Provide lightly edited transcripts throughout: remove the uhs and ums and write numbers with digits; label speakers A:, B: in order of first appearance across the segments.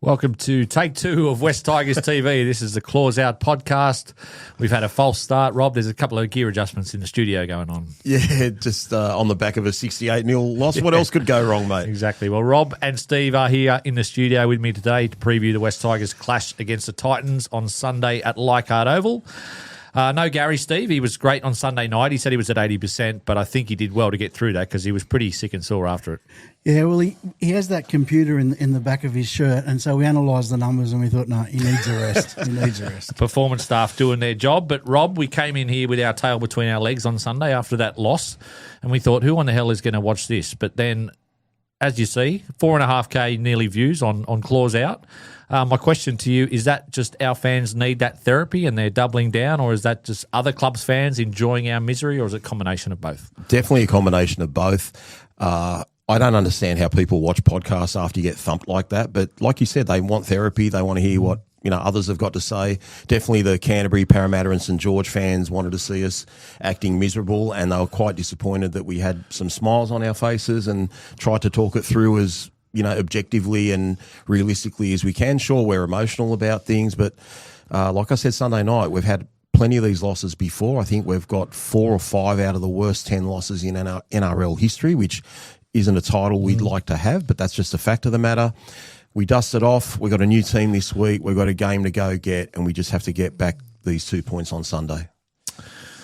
A: Welcome to Take 2 of West Tigers TV. This is the Claws Out podcast. We've had a false start, Rob. There's a couple of gear adjustments in the studio going on.
B: Yeah, just on the back of a 68-0 loss. What else could go wrong, mate?
A: Exactly. Well, Rob and Steve are here in the studio with me today to preview the West Tigers clash against the Titans on Sunday at Leichhardt Oval. No Gary, Steve. He was great on Sunday night. He said he was at 80%, but I think he did well to get through that because he was pretty sick and sore after it.
C: Yeah, well, he has that computer in the back of his shirt, and so we analysed the numbers and we thought, no, he needs a rest. He needs a rest.
A: Performance staff doing their job. But, Rob, we came in here with our tail between our legs on Sunday after that loss, and we thought, who on the hell is going to watch this? But then, as you see, 4.5K nearly views on Claws Out. My question to you, is that just our fans need that therapy and they're doubling down, or is that just other clubs' fans enjoying our misery, or is it a combination of both? Definitely
B: a combination of both. I don't understand how people watch podcasts after you get thumped like that, but like you said, they want therapy. They want to hear what others have got to say. Definitely the Canterbury, Parramatta and St George fans wanted to see us acting miserable, and they were quite disappointed that we had some smiles on our faces and tried to talk it through as objectively and realistically as we can. Sure, we're emotional about things, but like I said Sunday night, we've had plenty of these losses before. I think we've got 4 or 5 out of the worst 10 losses in NRL history, which isn't a title we'd like to have, but that's just a fact of the matter. We dusted off. We've got a new team this week. We've got a game to go get, and we just have to get back these 2 points on Sunday.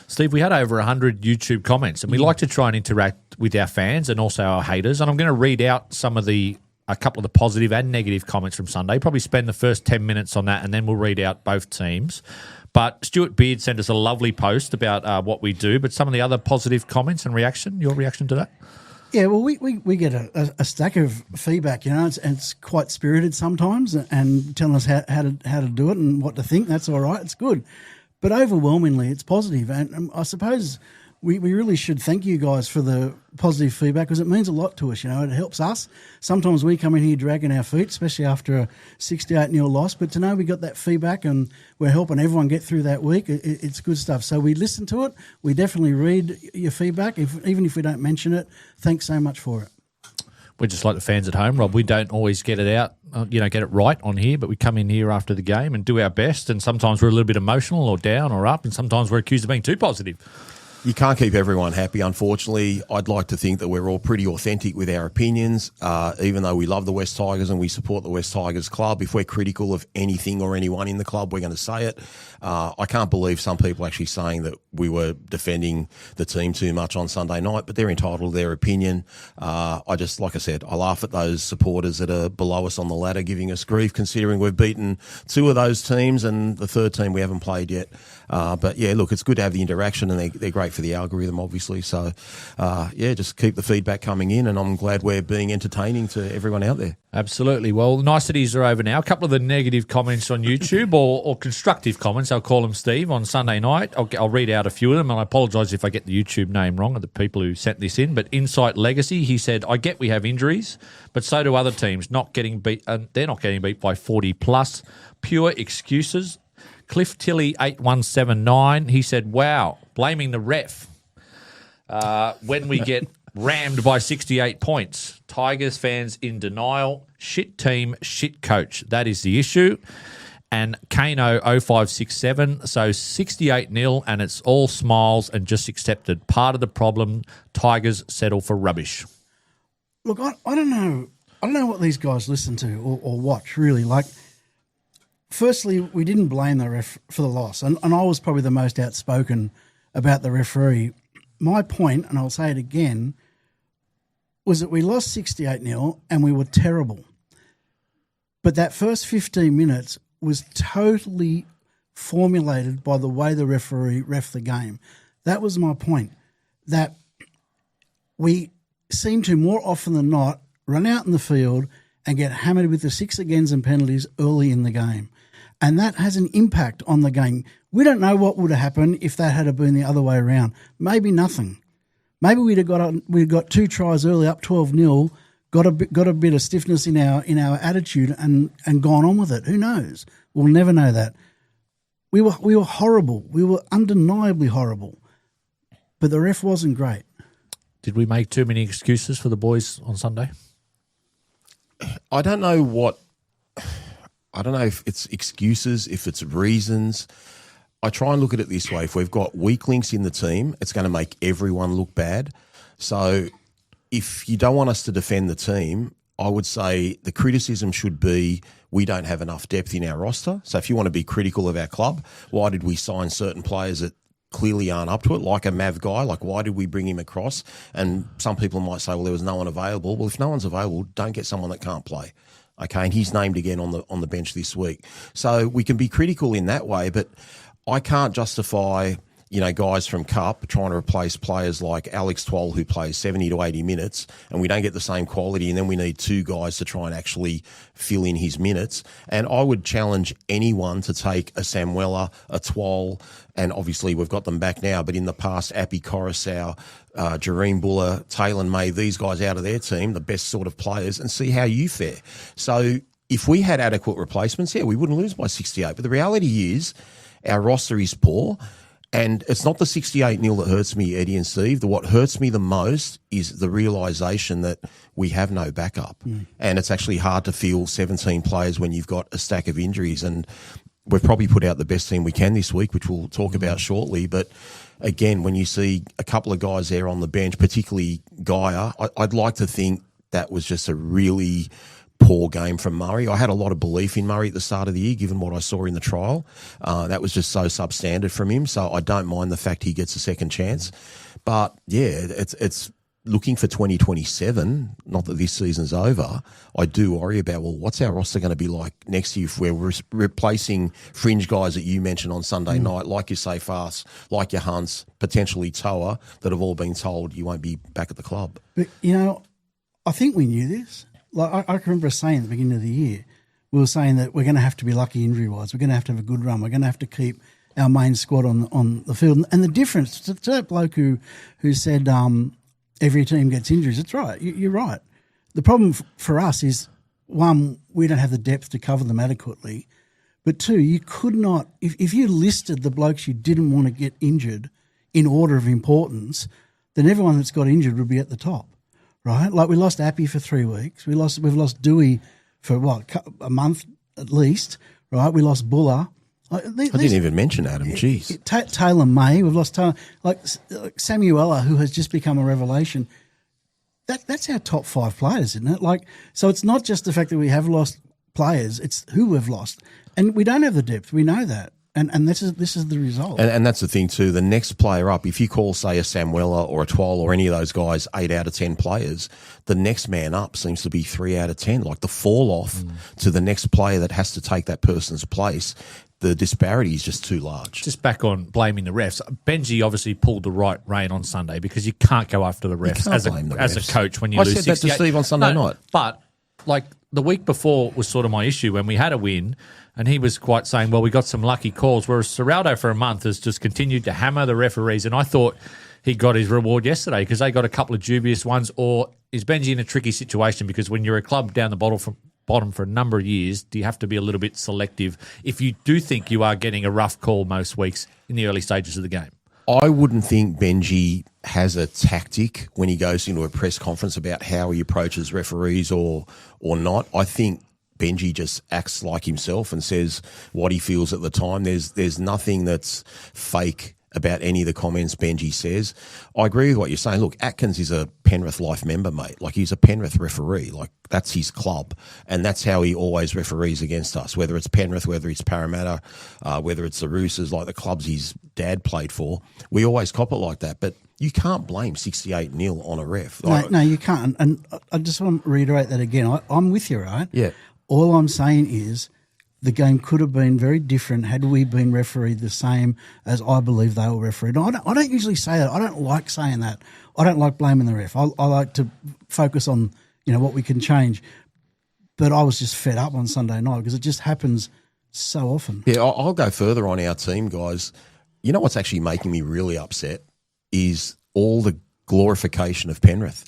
A: Steve, we had over 100 YouTube comments, and we like to try and interact with our fans and also our haters. And I'm going to read out a couple of the positive and negative comments from Sunday. Probably spend the first 10 minutes on that, and then we'll read out both teams. But Stuart Beard sent us a lovely post about what we do, but some of the other positive comments and your reaction to that?
C: Yeah, well, we get a stack of feedback, it's quite spirited sometimes, and telling us how to do it and what to think. That's all right. It's good. But overwhelmingly, it's positive. And I suppose we really should thank you guys for the positive feedback, because it means a lot to us. It helps us. Sometimes we come in here dragging our feet, especially after a 68-0 loss. But to know we got that feedback and we're helping everyone get through that week, it's good stuff. So we listen to it. We definitely read your feedback, even if we don't mention it. Thanks so much for it.
A: We're just like the fans at home, Rob. We don't always get it out, get it right on here, but we come in here after the game and do our best, and sometimes we're a little bit emotional or down or up, and sometimes we're accused of being too positive.
B: You can't keep everyone happy, unfortunately. I'd like to think that we're all pretty authentic with our opinions, even though we love the West Tigers and we support the West Tigers club. If we're critical of anything or anyone in the club, we're going to say it. I can't believe some people actually saying that we were defending the team too much on Sunday night, but they're entitled to their opinion. Like I said, I laugh at those supporters that are below us on the ladder giving us grief, considering we've beaten 2 of those teams and the 3rd team we haven't played yet. But yeah, look, it's good to have the interaction, and they're great for the algorithm, obviously. So, just keep the feedback coming in, and I'm glad we're being entertaining to everyone out there.
A: Absolutely. Well, the niceties are over now. A couple of the negative comments on YouTube, or constructive comments, I'll call them, Steve, on Sunday night. I'll read out a few of them, and I apologise if I get the YouTube name wrong of the people who sent this in. But Insight Legacy, he said, I get we have injuries, but so do other teams. Not getting beat, they're not getting beat by 40+. Pure excuses. Cliff Tilley 8179, he said, wow, blaming the ref when we get rammed by 68 points. Tigers fans in denial. Shit team, shit coach. That is the issue. And Kano 0567, so 68-0, and it's all smiles and just accepted. Part of the problem, Tigers settle for rubbish.
C: Look, I don't know. I don't know what these guys listen to or watch, really. Firstly, we didn't blame the ref for the loss, and I was probably the most outspoken about the referee. My point, and I'll say it again, was that we lost 68-0 and we were terrible. But that first 15 minutes was totally formulated by the way the referee reffed the game. That was my point, that we seem to more often than not run out in the field and get hammered with the 6 agains and penalties early in the game. And that has an impact on the game. We don't know what would have happened if that had been the other way around. Maybe nothing. Maybe we'd got 2 tries early, up 12-0, got a bit of stiffness in our attitude and gone on with it. Who knows? We'll never know that. We were horrible. We were undeniably horrible. But the ref wasn't great.
A: Did we make too many excuses for the boys on Sunday?
B: I don't know what I don't know if it's excuses, if it's reasons. I try and look at it this way. If we've got weak links in the team, it's going to make everyone look bad. So if you don't want us to defend the team, I would say the criticism should be we don't have enough depth in our roster. So if you want to be critical of our club, why did we sign certain players that clearly aren't up to it, like a Mav guy? Like, why did we bring him across? And some people might say, well, there was no one available. Well, if no one's available, don't get someone that can't play. Okay, and he's named again on the bench this week. So we can be critical in that way, but I can't justify, guys from Cup trying to replace players like Alex Twoll, who plays 70 to 80 minutes, and we don't get the same quality, and then we need two guys to try and actually fill in his minutes. And I would challenge anyone to take a Samuela, a Twoll, and obviously we've got them back now, but in the past, Appy Coruscant, Jareem Buller, Taylor May, these guys out of their team, the best sort of players, and see how you fare. So if we had adequate replacements, we wouldn't lose by 68. But the reality is our roster is poor. And it's not the 68-0 that hurts me, Eddie and Steve. What hurts me the most is the realisation that we have no backup. And it's actually hard to field 17 players when you've got a stack of injuries. And we've probably put out the best team we can this week, which we'll talk about shortly. But again, when you see a couple of guys there on the bench, particularly Gaia, I'd like to think that was just a really poor game from Murray. I had a lot of belief in Murray at the start of the year, given what I saw in the trial. That was just so substandard from him. So I don't mind the fact he gets a second chance. But yeah, it's looking for 2027. Not that this season's over. I do worry about, what's our roster going to be like next year if we're replacing fringe guys that you mentioned on Sunday night, like your Safe Fast, like your Hunts, potentially Toa, that have all been told you won't be back at the club.
C: But, I think we knew this. Like I can remember us saying at the beginning of the year, we were saying that we're going to have to be lucky injury-wise. We're going to have a good run. We're going to have to keep our main squad on the field. And the difference to that bloke who said every team gets injuries, it's right. You're right. The problem for us is, one, we don't have the depth to cover them adequately. But two, you could not, if you listed the blokes you didn't want to get injured in order of importance, then everyone that's got injured would be at the top. Right, like we lost Appy for 3 weeks. We've lost Dewey for a month at least. Right, we lost Buller.
B: I didn't even mention Adam. Jeez,
C: Taylor May. We've lost Taylor, like Samuela, who has just become a revelation. That's our top 5 players, isn't it? Like, so it's not just the fact that we have lost players; it's who we've lost, and we don't have the depth. We know that. And this is the result.
B: And that's the thing too. The next player up, if you call, say, a Samuela or a Twoll or any of those guys 8 out of 10 players, the next man up seems to be 3 out of 10. Like the fall off to the next player that has to take that person's place, the disparity is just too large.
A: Just back on blaming the refs. Benji obviously pulled the right rein on Sunday because you can't go after the refs as a coach when you lose 68.
B: I said that to Steve on Sunday night.
A: But like the week before was sort of my issue when we had a win. And he was quite saying, well, we got some lucky calls, whereas Serraldo for a month has just continued to hammer the referees. And I thought he got his reward yesterday because they got a couple of dubious ones. Or is Benji in a tricky situation? Because when you're a club down the bottom for a number of years, do you have to be a little bit selective if you do think you are getting a rough call most weeks in the early stages of the game?
B: I wouldn't think Benji has a tactic when he goes into a press conference about how he approaches referees or not. I think Benji just acts like himself and says what he feels at the time. There's nothing that's fake about any of the comments Benji says. I agree with what you're saying. Look, Atkins is a Penrith life member, mate. Like, he's a Penrith referee. Like, that's his club. And that's how he always referees against us, whether it's Penrith, whether it's Parramatta, whether it's the Roosters, like the clubs his dad played for. We always cop it like that. But you can't blame 68-0 on a ref.
C: No, you can't. And I just want to reiterate that again. I'm with you, right?
B: Yeah.
C: All I'm saying is the game could have been very different had we been refereed the same as I believe they were refereed. I don't usually say that. I don't like saying that. I don't like blaming the ref. I like to focus on what we can change. But I was just fed up on Sunday night because it just happens so often.
B: Yeah, I'll go further on our team, guys. You know what's actually making me really upset is all the glorification of Penrith.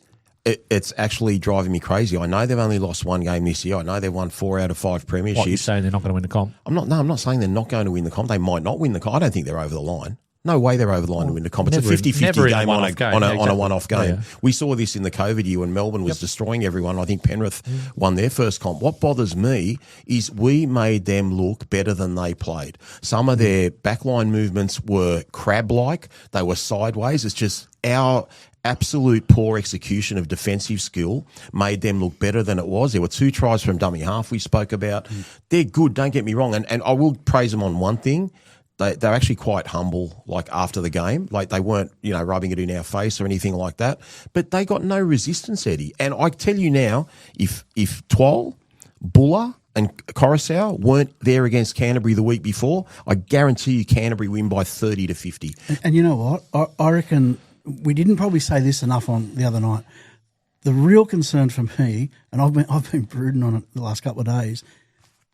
B: It's actually driving me crazy. I know they've only lost 1 game this year. I know they've won 4 out of 5 premierships.
A: What, you're saying they're not going to win the comp?
B: I'm not saying they're not going to win the comp. They might not win the comp. I don't think they're over the line. No way they're over the line to win the comp. It's a 50-50 game on a one-off game.
A: Yeah.
B: We saw this in the COVID year when Melbourne was destroying everyone. I think Penrith won their first comp. What bothers me is we made them look better than they played. Some of their backline movements were crab-like. They were sideways. It's just our absolute poor execution of defensive skill made them look better than it was. There were 2 tries from dummy half we spoke about. They're good, don't get me wrong. And I will praise them on one thing. They're actually quite humble, like, after the game. Like, they weren't, rubbing it in our face or anything like that. But they got no resistance, Eddie. And I tell you now, if Twal, Buller and Coruscant weren't there against Canterbury the week before, I guarantee you Canterbury win by 30 to 50.
C: And you know what? I reckon we didn't probably say this enough on the other night. The real concern for me, and I've been brooding on it the last couple of days,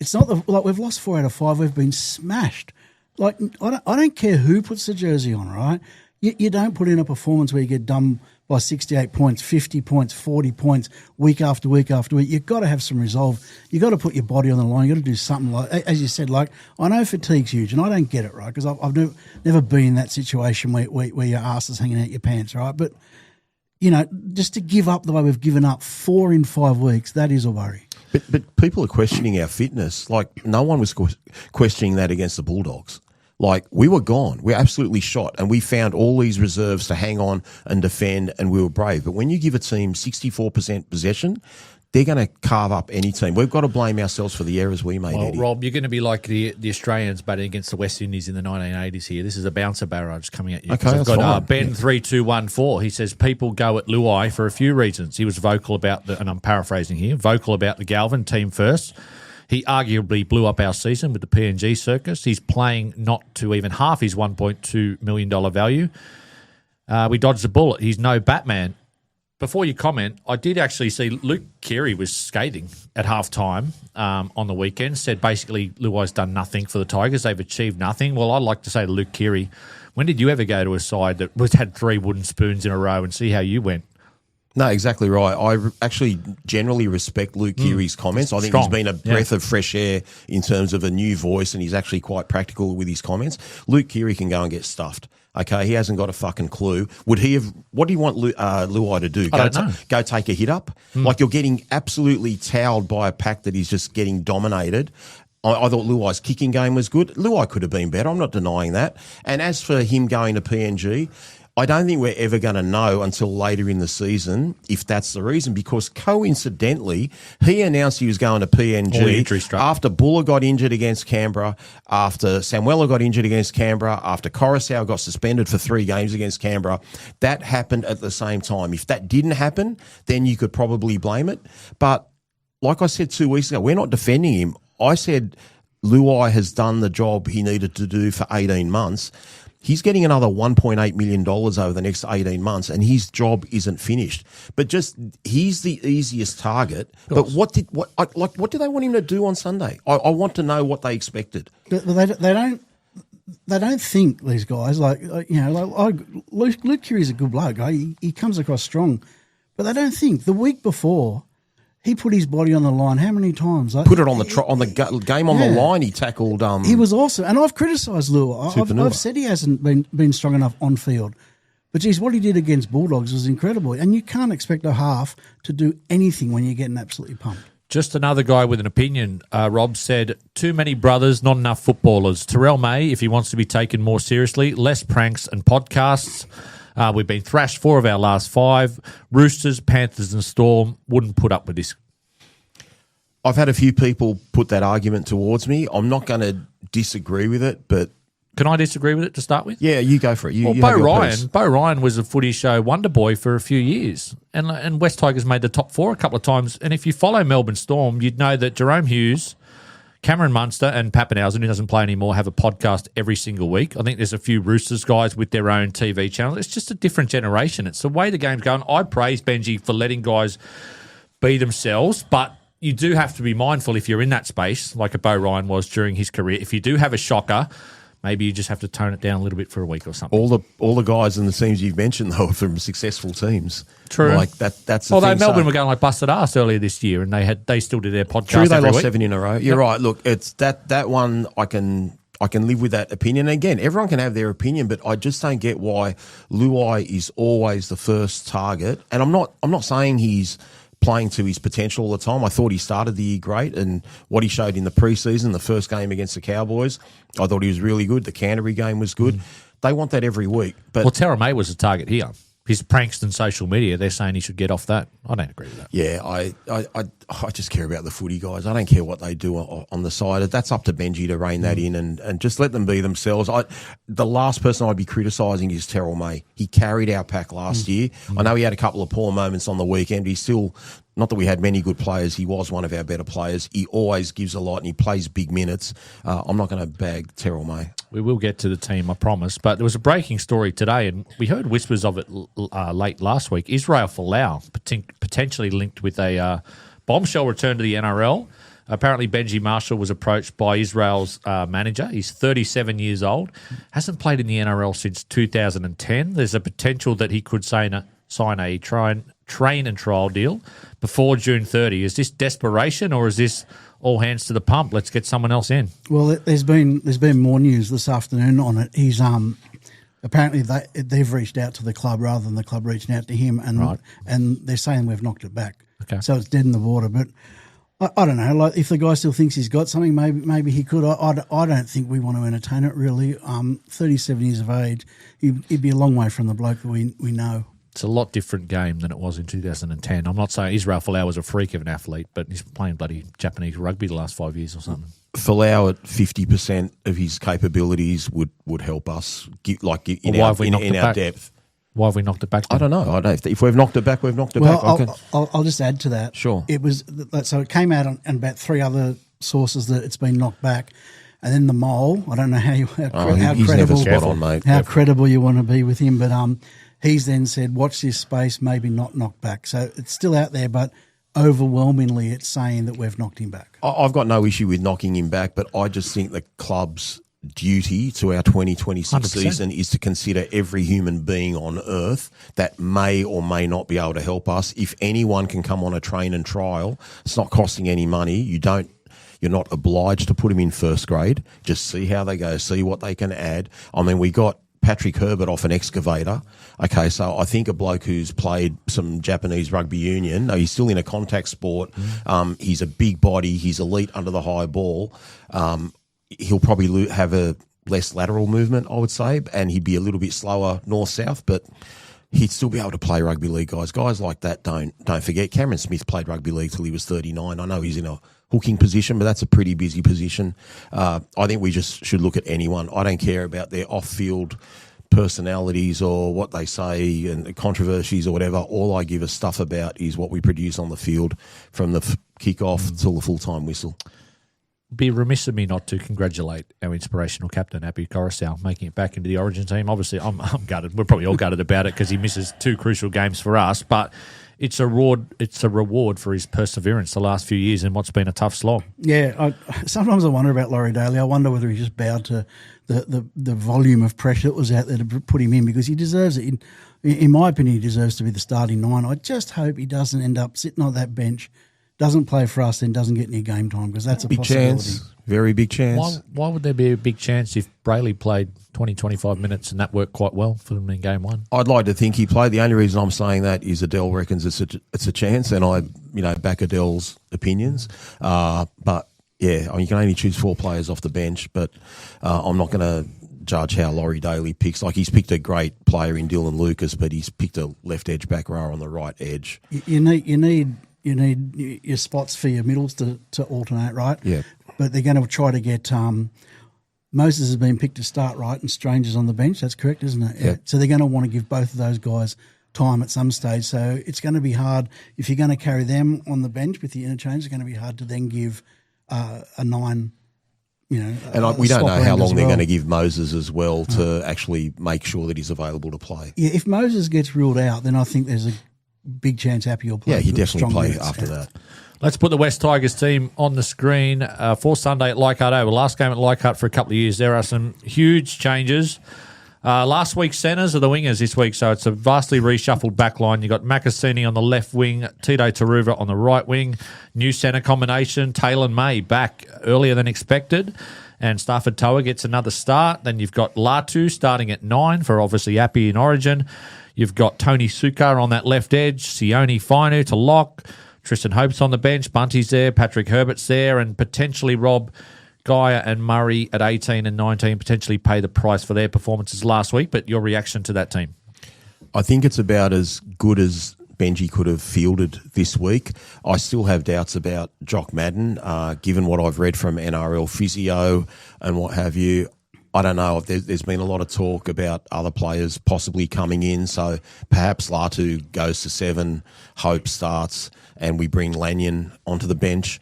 C: it's not like we've lost 4 out of 5. We've been smashed. Like, I don't care who puts the jersey on, right? You don't put in a performance where you get done by 68 points, 50 points, 40 points, week after week after week. You've got to have some resolve. You've got to put your body on the line. You've got to do something like, as you said, like, I know fatigue's huge, and I don't get it, right? Because I've never been in that situation where your ass is hanging out your pants, right? But, just to give up the way we've given up 4 in 5 weeks, that is a worry.
B: But people are questioning our fitness. Like, no one was questioning that against the Bulldogs. Like, we were gone. We're absolutely shot. And we found all these reserves to hang on and defend, and we were brave. But when you give a team 64% possession, they're going to carve up any team. We've got to blame ourselves for the errors we made, Eddie.
A: Rob, you're going to be like the Australians batting against the West Indies in the 1980s here. This is a bouncer barrage coming at you.
B: Okay,
A: I've got Ben3214. He says, people go at Luai for a few reasons. He was vocal about, and I'm paraphrasing here, vocal about the Galvin team first. He arguably blew up our season with the PNG circus. He's playing not to even half his $1.2 million value. We dodged the bullet. He's no Batman. Before you comment, I did actually see Luke Keary was scathing at halftime on the weekend, said basically Luai's done nothing for the Tigers. They've achieved nothing. Well, I'd like to say to Luke Keary, when did you ever go to a side that had 3 wooden spoons in a row and see how you went?
B: No, exactly right. I actually generally respect Luke Keary's comments. I think he's been a breath of fresh air in terms of a new voice, and he's actually quite practical with his comments. Luke Keary can go and get stuffed. Okay, he hasn't got a fucking clue. Would he have? What do you want Luai to do? Go take a hit up? Like, you're getting absolutely towed by a pack that is just getting dominated. I thought Luai's kicking game was good. Luai could have been better. I'm not denying that. And as for him going to PNG, I don't think we're ever going to know until later in the season if that's the reason, because coincidentally, he announced he was going to PNG after Buller got injured against Canberra, after Samuela got injured against Canberra, after Coruscant got suspended for 3 games against Canberra. That happened at the same time. If that didn't happen, then you could probably blame it. But like I said 2 weeks ago, we're not defending him. I said Luai has done the job he needed to do for 18 months. He's getting another $1.8 million over the next 18 months, and his job isn't finished. But just, he's the easiest target. But what do they want him to do on Sunday? I want to know what they expected.
C: They don't think, these guys, Luke Keary's a good bloke. He comes across strong, but they don't think. The week before, he put his body on the line how many times?
B: Put it on the game on the line. He tackled.
C: He was awesome, and I've criticised Lua. I've said he hasn't been strong enough on field, but geez, what he did against Bulldogs was incredible. And you can't expect a half to do anything when you're getting absolutely pumped.
A: Just another guy with an opinion. Rob said, too many brothers, not enough footballers. Terrell May, if he wants to be taken more seriously, less pranks and podcasts. We've been thrashed 4 of our last 5. Roosters, Panthers and Storm wouldn't put up with this.
B: I've had a few people put that argument towards me. I'm not going to disagree with it, but...
A: Can I disagree with it to start with?
B: Yeah, you go for it.
A: Bo Ryan was a footy show wonder boy for a few years, and West Tigers made the top 4 a couple of times. And if you follow Melbourne Storm, you'd know that Jerome Hughes, Cameron Munster and Pappenhausen, who doesn't play anymore, have a podcast every single week. I think there's a few Roosters guys with their own TV channel. It's just a different generation. It's the way the game's going. I praise Benji for letting guys be themselves, but you do have to be mindful if you're in that space, like a Bo Ryan was during his career. If you do have a shocker, maybe you just have to tone it down a little bit for a week or something.
B: All the guys in the teams you've mentioned, though, are from successful teams.
A: True.
B: Like that's the thing.
A: Although Melbourne were going like busted ass earlier this year, and they still did their podcast.
B: True, they lost
A: week.
B: 7 in a row. You're right. Look, it's that one I can I can live with that opinion. And again, everyone can have their opinion, but I just don't get why Luai is always the first target. And I'm not saying he's playing to his potential all the time. I thought he started the year great, and what he showed in the preseason, the first game against the Cowboys, I thought he was really good. The Canterbury game was good. They want that every week. But
A: Terra May was a target here. His pranks in social media, they're saying he should get off that. I don't agree with that.
B: Yeah, I just care about the footy guys. I don't care what they do on the side. That's up to Benji to rein that in and just let them be themselves. The last person I'd be criticising is Terrell May. He carried our pack last year. I know he had a couple of poor moments on the weekend. He's still, not that we had many good players, he was one of our better players. He always gives a lot and he plays big minutes. I'm not going to bag Terrell May.
A: We will get to the team, I promise. But there was a breaking story today, and we heard whispers of it late last week. Israel Folau potentially linked with a bombshell return to the NRL. Apparently, Benji Marshall was approached by Israel's manager. He's 37 years old, hasn't played in the NRL since 2010. There's a potential that he could sign a train and trial deal before June 30. Is this desperation, or is this all hands to the pump? Let's get someone else in.
C: Well, there's been more news this afternoon on it. He's apparently they've reached out to the club rather than the club reaching out to him, and they're saying we've knocked it back.
A: Okay.
C: So it's dead in the water. But I don't know. Like, if the guy still thinks he's got something, maybe he could. I don't think we want to entertain it really. 37 years of age, he'd be a long way from the bloke that we know.
A: It's a lot different game than it was in 2010. I'm not saying Israel Folau was a freak of an athlete, but he's playing bloody Japanese rugby the last 5 years or something.
B: Folau at 50% of his capabilities would help us, in our depth.
A: Why have we knocked it back?
B: I don't know. If we've knocked it back, we've knocked it back.
C: I'll just add to that.
B: Sure.
C: It was so it came out on about three other sources that it's been knocked back, and then the Mole. I don't know how credible you want to be with him, but he's then said, watch this space, maybe not knocked back. So it's still out there, but overwhelmingly it's saying that we've knocked him back.
B: I've got no issue with knocking him back, but I just think the club's duty to our 2026 100%. Season is to consider every human being on earth that may or may not be able to help us. If anyone can come on a train and trial, it's not costing any money. You're not obliged to put them in first grade. Just see how they go, see what they can add. I mean, we got Patrick Herbert off an excavator. Okay, so I think a bloke who's played some Japanese rugby union, no, he's still in a contact sport. He's a big body. He's elite under the high ball. He'll probably have a less lateral movement, I would say, and he'd be a little bit slower north-south, but he'd still be able to play rugby league, guys. Guys like that, don't forget. Cameron Smith played rugby league till he was 39. I know he's in a hooking position, but that's a pretty busy position. I think we just should look at anyone. I don't care about their off-field personalities or what they say and the controversies or whatever. All I give a stuff about is what we produce on the field from the kick-off till the full-time whistle.
A: Be remiss of me not to congratulate our inspirational captain, Api Coruscant, making it back into the Origin team. Obviously, I'm gutted. We're probably all gutted about it because he misses two crucial games for us, but it's a reward for his perseverance the last few years in what's been a tough slog.
C: Yeah, sometimes I wonder about Laurie Daly. I wonder whether he just bowed to the volume of pressure that was out there to put him in, because he deserves it. In my opinion, he deserves to be the starting nine. I just hope he doesn't end up sitting on that bench, doesn't play for us, then doesn't get any game time, because that's a
B: big
C: possibility.
B: Chance, very big chance.
A: Why would there be a big chance if Brayley played 20, 25 minutes and that worked quite well for them in game one?
B: I'd like to think he played. The only reason I'm saying that is Adel reckons it's a chance, and I back Adel's opinions. But yeah, you can only choose 4 players off the bench, but I'm not going to judge how Laurie Daly picks. Like, he's picked a great player in Dylan Lucas, but he's picked a left edge back rower on the right edge.
C: You need your spots for your middles to alternate, right?
B: Yeah.
C: But they're going to try to get Moses has been picked to start, right, and Stranger's on the bench. That's correct, isn't it?
B: Yeah.
C: So they're going to want to give both of those guys time at some stage. So it's going to be hard. If you're going to carry them on the bench with the interchange, it's going to be hard to then give a 9,
B: and we don't know how long they're going to give Moses as well to actually make sure that he's available to play.
C: Yeah, if Moses gets ruled out, then I think there's a big chance Happy will play.
B: Yeah, he definitely play after that.
A: Let's put the West Tigers team on the screen for Sunday at Leichhardt Oval. Last game at Leichhardt for a couple of years. There are some huge changes. Last week's centres are the wingers this week, so it's a vastly reshuffled back line. You've got Makasini on the left wing, Tito Taruva on the right wing. New centre combination, Taylor May back earlier than expected. and Stafford Toa gets another start. Then you've got Latu starting at 9 for obviously Appy in Origin. You've got Tony Suka on that left edge, Sione Fainu to lock, Tristan Hope's on the bench, Bunty's there, Patrick Herbert's there, and potentially Rob Geyer and Murray at 18 and 19 potentially pay the price for their performances last week. But your reaction to that team?
B: I think it's about as good as Benji could have fielded this week. I still have doubts about Jock Madden, given what I've read from NRL physio and what have you. I don't know. There's been a lot of talk about other players possibly coming in, so perhaps Latu goes to 7, Hope starts, and we bring Lanyon onto the bench.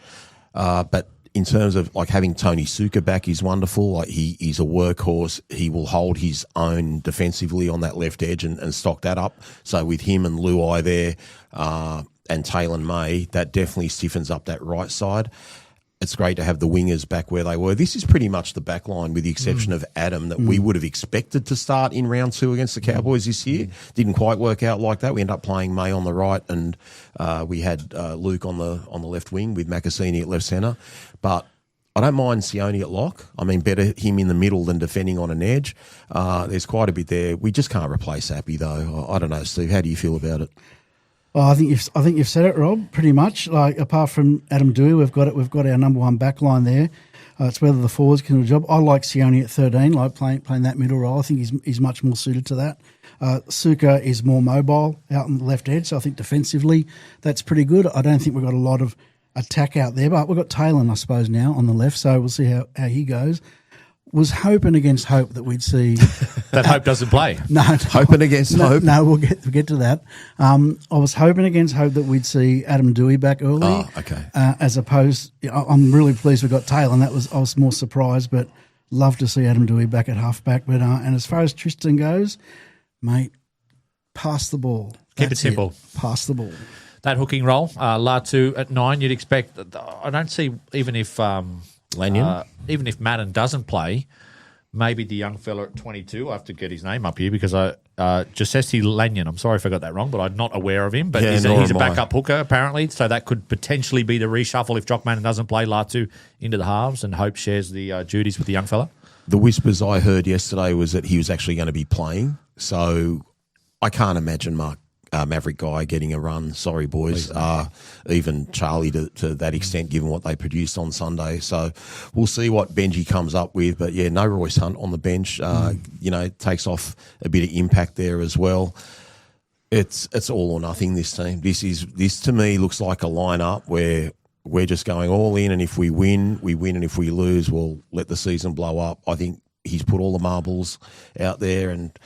B: But in terms of like having Tony Suka back is wonderful. Like he's a workhorse. He will hold his own defensively on that left edge and stock that up. So with him and Luai there and Taylor May, that definitely stiffens up that right side. It's great to have the wingers back where they were. This is pretty much the back line with the exception of Adam that we would have expected to start in round 2 against the Cowboys this year. Didn't quite work out like that. We ended up playing May on the right and we had Luke on the left wing with Macassini at left centre. But I don't mind Sione at lock. I mean, better him in the middle than defending on an edge. There's quite a bit there. We just can't replace Appy though. I don't know, Steve. How do you feel about it?
C: Oh, I think you've said it, Rob. Pretty much. Like apart from Adam Dewey, we've got our number one back line there. It's whether the forwards can do the job. I like Sione at 13, like playing that middle role. I think he's much more suited to that. Suka is more mobile out on the left edge, so I think defensively that's pretty good. I don't think we've got a lot of attack out there, but we've got Taylor, I suppose, now on the left, so we'll see how he goes. Was hoping against hope that we'd see
A: that Hope doesn't play.
C: No,
B: hoping against hope.
C: No, we'll get to that. I was hoping against hope that we'd see Adam Dewey back early.
B: Oh, okay.
C: As opposed, I'm really pleased we got Taylor, and I was more surprised, but love to see Adam Dewey back at halfback. But and as far as Tristan goes, mate, pass the ball.
A: Keep it simple.
C: Pass the ball.
A: That hooking role, Latu at 9, you'd expect. I don't see even if.
B: Lanyon?
A: Even if Madden doesn't play, maybe the young fella at 22, I have to get his name up here because Josesi Lanyon, I'm sorry if I got that wrong, but I'm not aware of him. But he's a backup hooker, apparently, so that could potentially be the reshuffle if Jock Madden doesn't play Latu into the halves and Hope shares the duties with the young fella.
B: The whispers I heard yesterday was that he was actually going to be playing, so I can't imagine Maverick Guy getting a run. Sorry, boys. Even Charlie to that extent, given what they produced on Sunday. So we'll see what Benji comes up with. But yeah, no Royce Hunt on the bench. Takes off a bit of impact there as well. It's all or nothing. This team. This to me looks like a lineup where we're just going all in, and if we win, we win, and if we lose, we'll let the season blow up. I think he's put all the marbles out there, and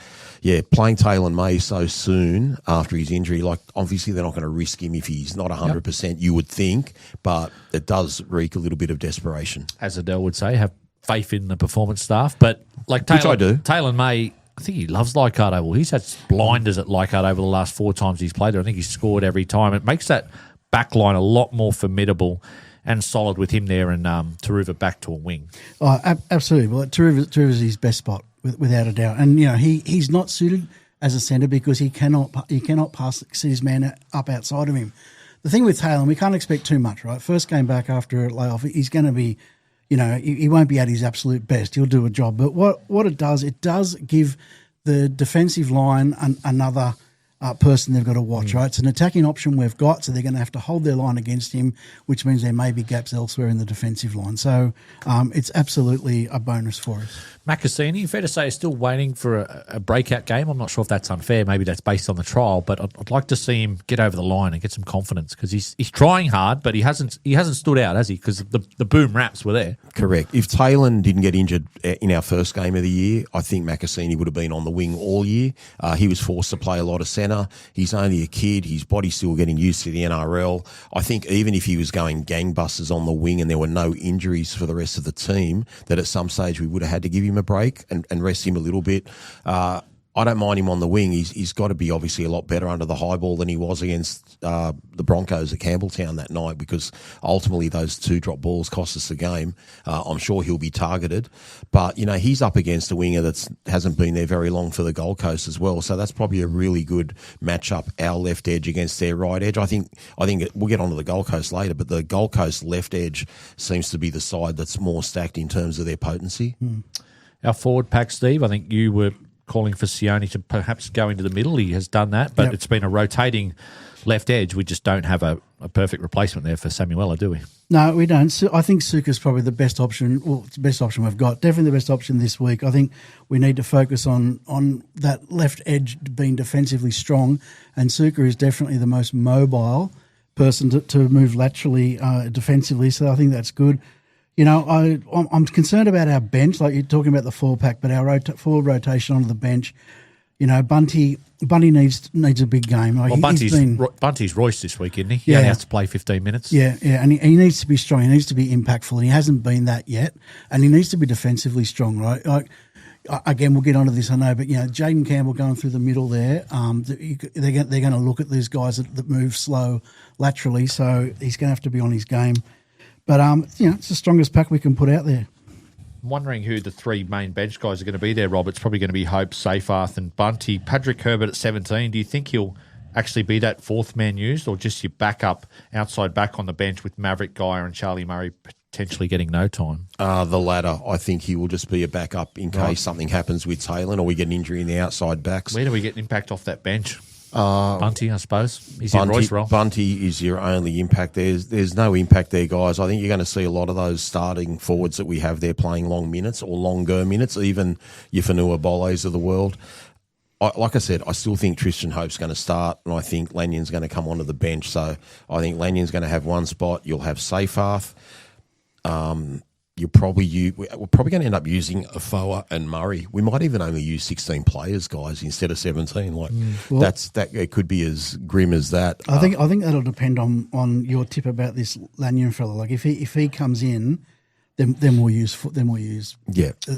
B: yeah, playing Taylor May so soon after his injury, like obviously they're not going to risk him if he's not 100%, you would think, but it does reek a little bit of desperation.
A: As Adel would say, have faith in the performance staff, but like Taylor,
B: which I do.
A: Taylor May, I think he loves Leichhardt Oval. He's had blinders at Leichhardt over the last 4 times he's played there. I think he's scored every time. It makes that back line a lot more formidable and solid with him there and Taruva back to a wing. Oh,
C: absolutely. Well, Taruva's his best spot, without a doubt. And, he's not suited as a centre because he cannot pass his man up outside of him. The thing with Taylor, we can't expect too much, right? First game back after a layoff, he's going to be, he won't be at his absolute best. He'll do a job. But what it does give the defensive line another person they've got to watch, right? It's an attacking option we've got, so they're going to have to hold their line against him, which means there may be gaps elsewhere in the defensive line. So it's absolutely a bonus for us.
A: Macassini, fair to say, is still waiting for a breakout game. I'm not sure if that's unfair. Maybe that's based on the trial, but I'd like to see him get over the line and get some confidence because he's trying hard, but he hasn't stood out, has he? Because the boom raps were there.
B: Correct. If Taylor didn't get injured in our first game of the year, I think Macassini would have been on the wing all year. He was forced to play a lot of centre. He's only a kid. His body's still getting used to the NRL. I think even if he was going gangbusters on the wing and there were no injuries for the rest of the team, that at some stage we would have had to give him a break and rest him a little bit. I I don't mind him on the wing. He's got to be obviously a lot better under the high ball than he was against the Broncos at Campbelltown that night, because ultimately those 2 drop balls cost us the game. I'm sure he'll be targeted, but he's up against a winger that hasn't been there very long for the Gold Coast as well. So that's probably a really good matchup. Our left edge against their right edge. I think we'll get onto the Gold Coast later, but the Gold Coast left edge seems to be the side that's more stacked in terms of their potency.
A: Our forward pack, Steve, I think you were calling for Sione to perhaps go into the middle. He has done that, but It's been a rotating left edge. We just don't have a perfect replacement there for Samuela, do we?
C: No, we don't. So I think Suka's probably the best option. Well, it's the best option we've got. Definitely the best option this week. I think we need to focus on that left edge being defensively strong, and Suka is definitely the most mobile person to move laterally defensively. So I think that's good. I'm concerned about our bench, like you're talking about the 4-pack, but our forward rotation onto the bench. Bunty needs a big game. Like
A: Bunty's Royce this week, isn't he? He only has to play 15 minutes.
C: Yeah, and he needs to be strong. He needs to be impactful, and he hasn't been that yet. And he needs to be defensively strong, right? Like, again, we'll get onto this, I know, but Jaden Campbell going through the middle there. They're going to look at these guys that move slow laterally, so he's going to have to be on his game. But, it's the strongest pack we can put out there.
A: I'm wondering who the 3 main bench guys are going to be there, Rob. It's probably going to be Hope, Seyfarth and Bunty. Patrick Herbert at 17. Do you think he'll actually be that 4th man used, or just your backup, outside back on the bench with Maverick Geyer and Charlie Murray potentially getting no time?
B: The latter. I think he will just be a backup in case something happens with Taylor or we get an injury in the outside backs.
A: Where do we get an impact off that bench? Bunty, I suppose. He's in Roy's role.
B: Bunty is your only impact. There's no impact there, guys. I think you're going to see a lot of those starting forwards that we have there playing long minutes or longer minutes, even your Fanua Boles of the world. Like I said, I still think Tristan Hope's going to start, and I think Lanyon's going to come onto the bench. So I think Lanyon's going to have one spot. You'll have Seyfarth. We're probably going to end up using Afoa and Murray. We might even only use 16 players, guys, instead of 17. It could be as grim as that.
C: I think that'll depend on your tip about this Lanyon fella. Like if he comes in, then we'll use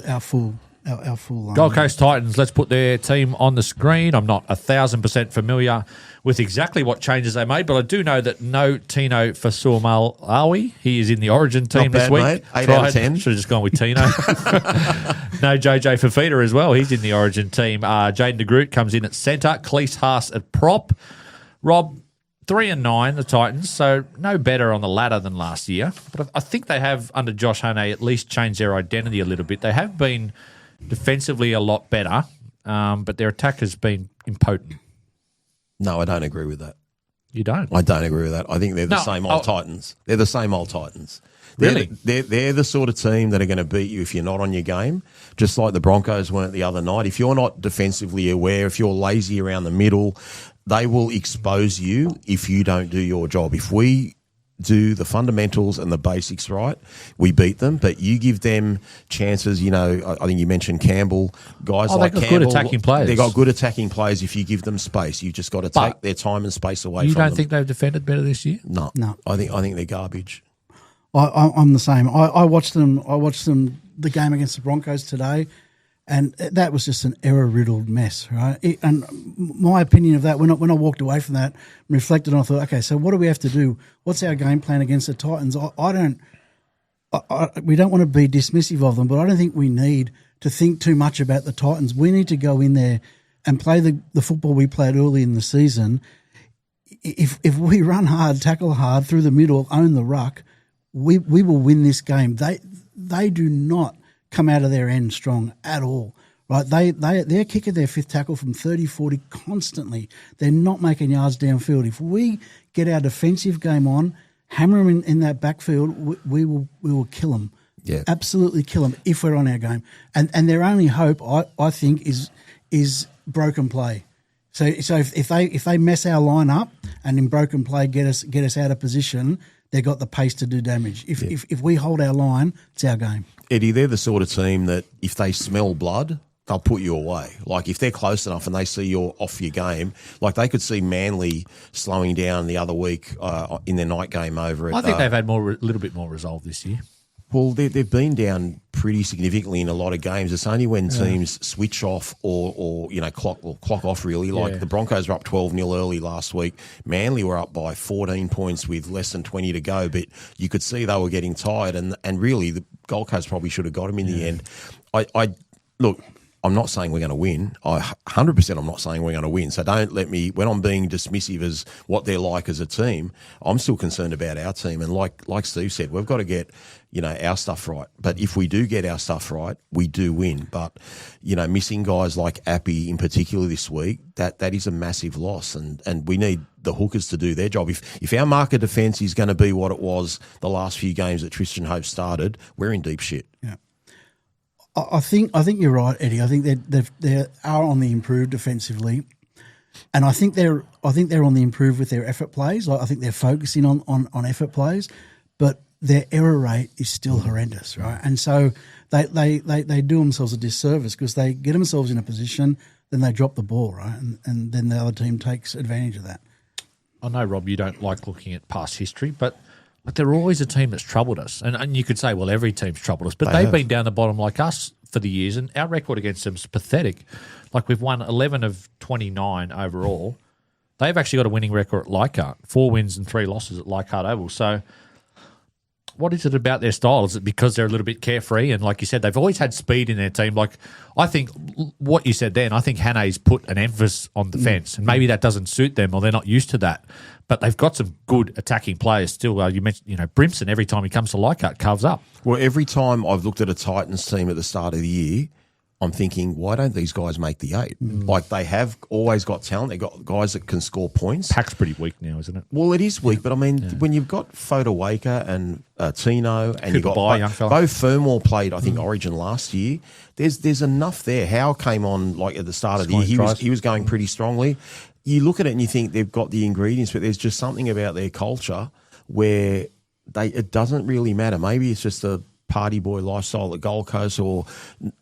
C: our full line.
A: Gold Coast Titans, let's put their team on the screen. I'm not 1,000% familiar with exactly what changes they made, but I do know that no Tino Fasuamalawi. He is in the Origin team this week.
B: Mate. 8 out of 10.
A: Should have just gone with Tino. No JJ Fafita as well. He's in the Origin team. Jaden de Groot comes in at centre. Cleese Haas at prop. Rob, 3-9, the Titans, so no better on the ladder than last year. But I think they have, under Josh Hannay, at least changed their identity a little bit. They have been defensively a lot better, but their attack has been impotent.
B: No, I don't agree with that.
A: You don't?
B: I don't agree with that. I think they're the same old Titans. They're the same old Titans.
A: Really?
B: They're the sort of team that are going to beat you if you're not on your game, just like the Broncos weren't the other night. If you're not defensively aware, if you're lazy around the middle, they will expose you if you don't do your job. If we do the fundamentals and the basics right, we beat them. But you give them chances. I think you mentioned Campbell. Guys like Campbell,
A: good attacking players.
B: They got good attacking players. If you give them space, you just got to take their time and space away.
A: You
B: from them.
A: don't think they've defended better this year?
B: No. I think they're garbage.
C: I'm the same. I watched them. The game against the Broncos today, and that was just an error-riddled mess, right? And my opinion of that, when I walked away from that and reflected on, I thought, okay, so what do we have to do? What's our game plan against the Titans? We don't want to be dismissive of them, but I don't think we need to think too much about the Titans. We need to go in there and play the football we played early in the season. If we run hard, tackle hard through the middle, own the ruck, we will win this game. They do not come out of their end strong at all, right? They're kicking their fifth tackle from 30, 40 constantly. They're not making yards downfield. If we get our defensive game on, hammer them in that backfield, we will kill them.
B: Yeah,
C: absolutely kill them if we're on our game. And their only hope, I think, is broken play. So if they mess our line up and in broken play get us out of position, they've got the pace to do damage. If we hold our line, it's our game.
B: Eddie, they're the sort of team that if they smell blood, they'll put you away. Like if they're close enough and they see you're off your game, like they could see Manly slowing down the other week in their night game over at...
A: I think they've had a little bit more resolve this year.
B: Well, they've been down pretty significantly in a lot of games. It's only when teams switch off or clock off really. Like the Broncos were up 12-0 early last week. Manly were up by 14 points with less than 20 to go, but you could see they were getting tired, and really the Gold Coast probably should have got them in the end. I look. I'm not saying we're going to win. 100% I'm not saying we're going to win. So don't let me, when I'm being dismissive as what they're like as a team, I'm still concerned about our team. And like Steve said, we've got to get, our stuff right. But if we do get our stuff right, we do win. But, missing guys like Appy in particular this week, that is a massive loss. And we need the hookers to do their job. If our marker defence is going to be what it was the last few games that Tristan Hope started, we're in deep shit.
C: Yeah. I think you're right, Eddie. I think they are on the improve defensively, and I think they're on the improve with their effort plays. I think they're focusing on effort plays, but their error rate is still horrendous, right? And so they do themselves a disservice because they get themselves in a position, then they drop the ball, right, and then the other team takes advantage of that.
A: I know, Rob, you don't like looking at past history, but they're always a team that's troubled us. And you could say, well, every team's troubled us, but they've been down the bottom like us for the years, and our record against them is pathetic. Like we've won 11 of 29 overall. They've actually got a winning record at Leichhardt, 4 wins and 3 losses at Leichhardt Oval. So what is it about their style? Is it because they're a little bit carefree? And like you said, they've always had speed in their team. Like I think what you said then, I think Hane's put an emphasis on defence, and maybe that doesn't suit them or they're not used to that. But they've got some good attacking players still. You mentioned, Brimson, every time he comes to Leichhardt, carves up.
B: Well, every time I've looked at a Titans team at the start of the year, I'm thinking, why don't these guys make the 8? Like they have always got talent. They've got guys that can score points.
A: Pack's pretty weak now, isn't it?
B: Well, it is weak, but I mean, when you've got Foda Waker and Tino and you've got both Fermor played, I think, Origin last year, there's enough there. Howe came on like at the start of the year. He was going pretty strongly. You look at it and you think they've got the ingredients, but there's just something about their culture where it doesn't really matter. Maybe it's just a party boy lifestyle at Gold Coast, or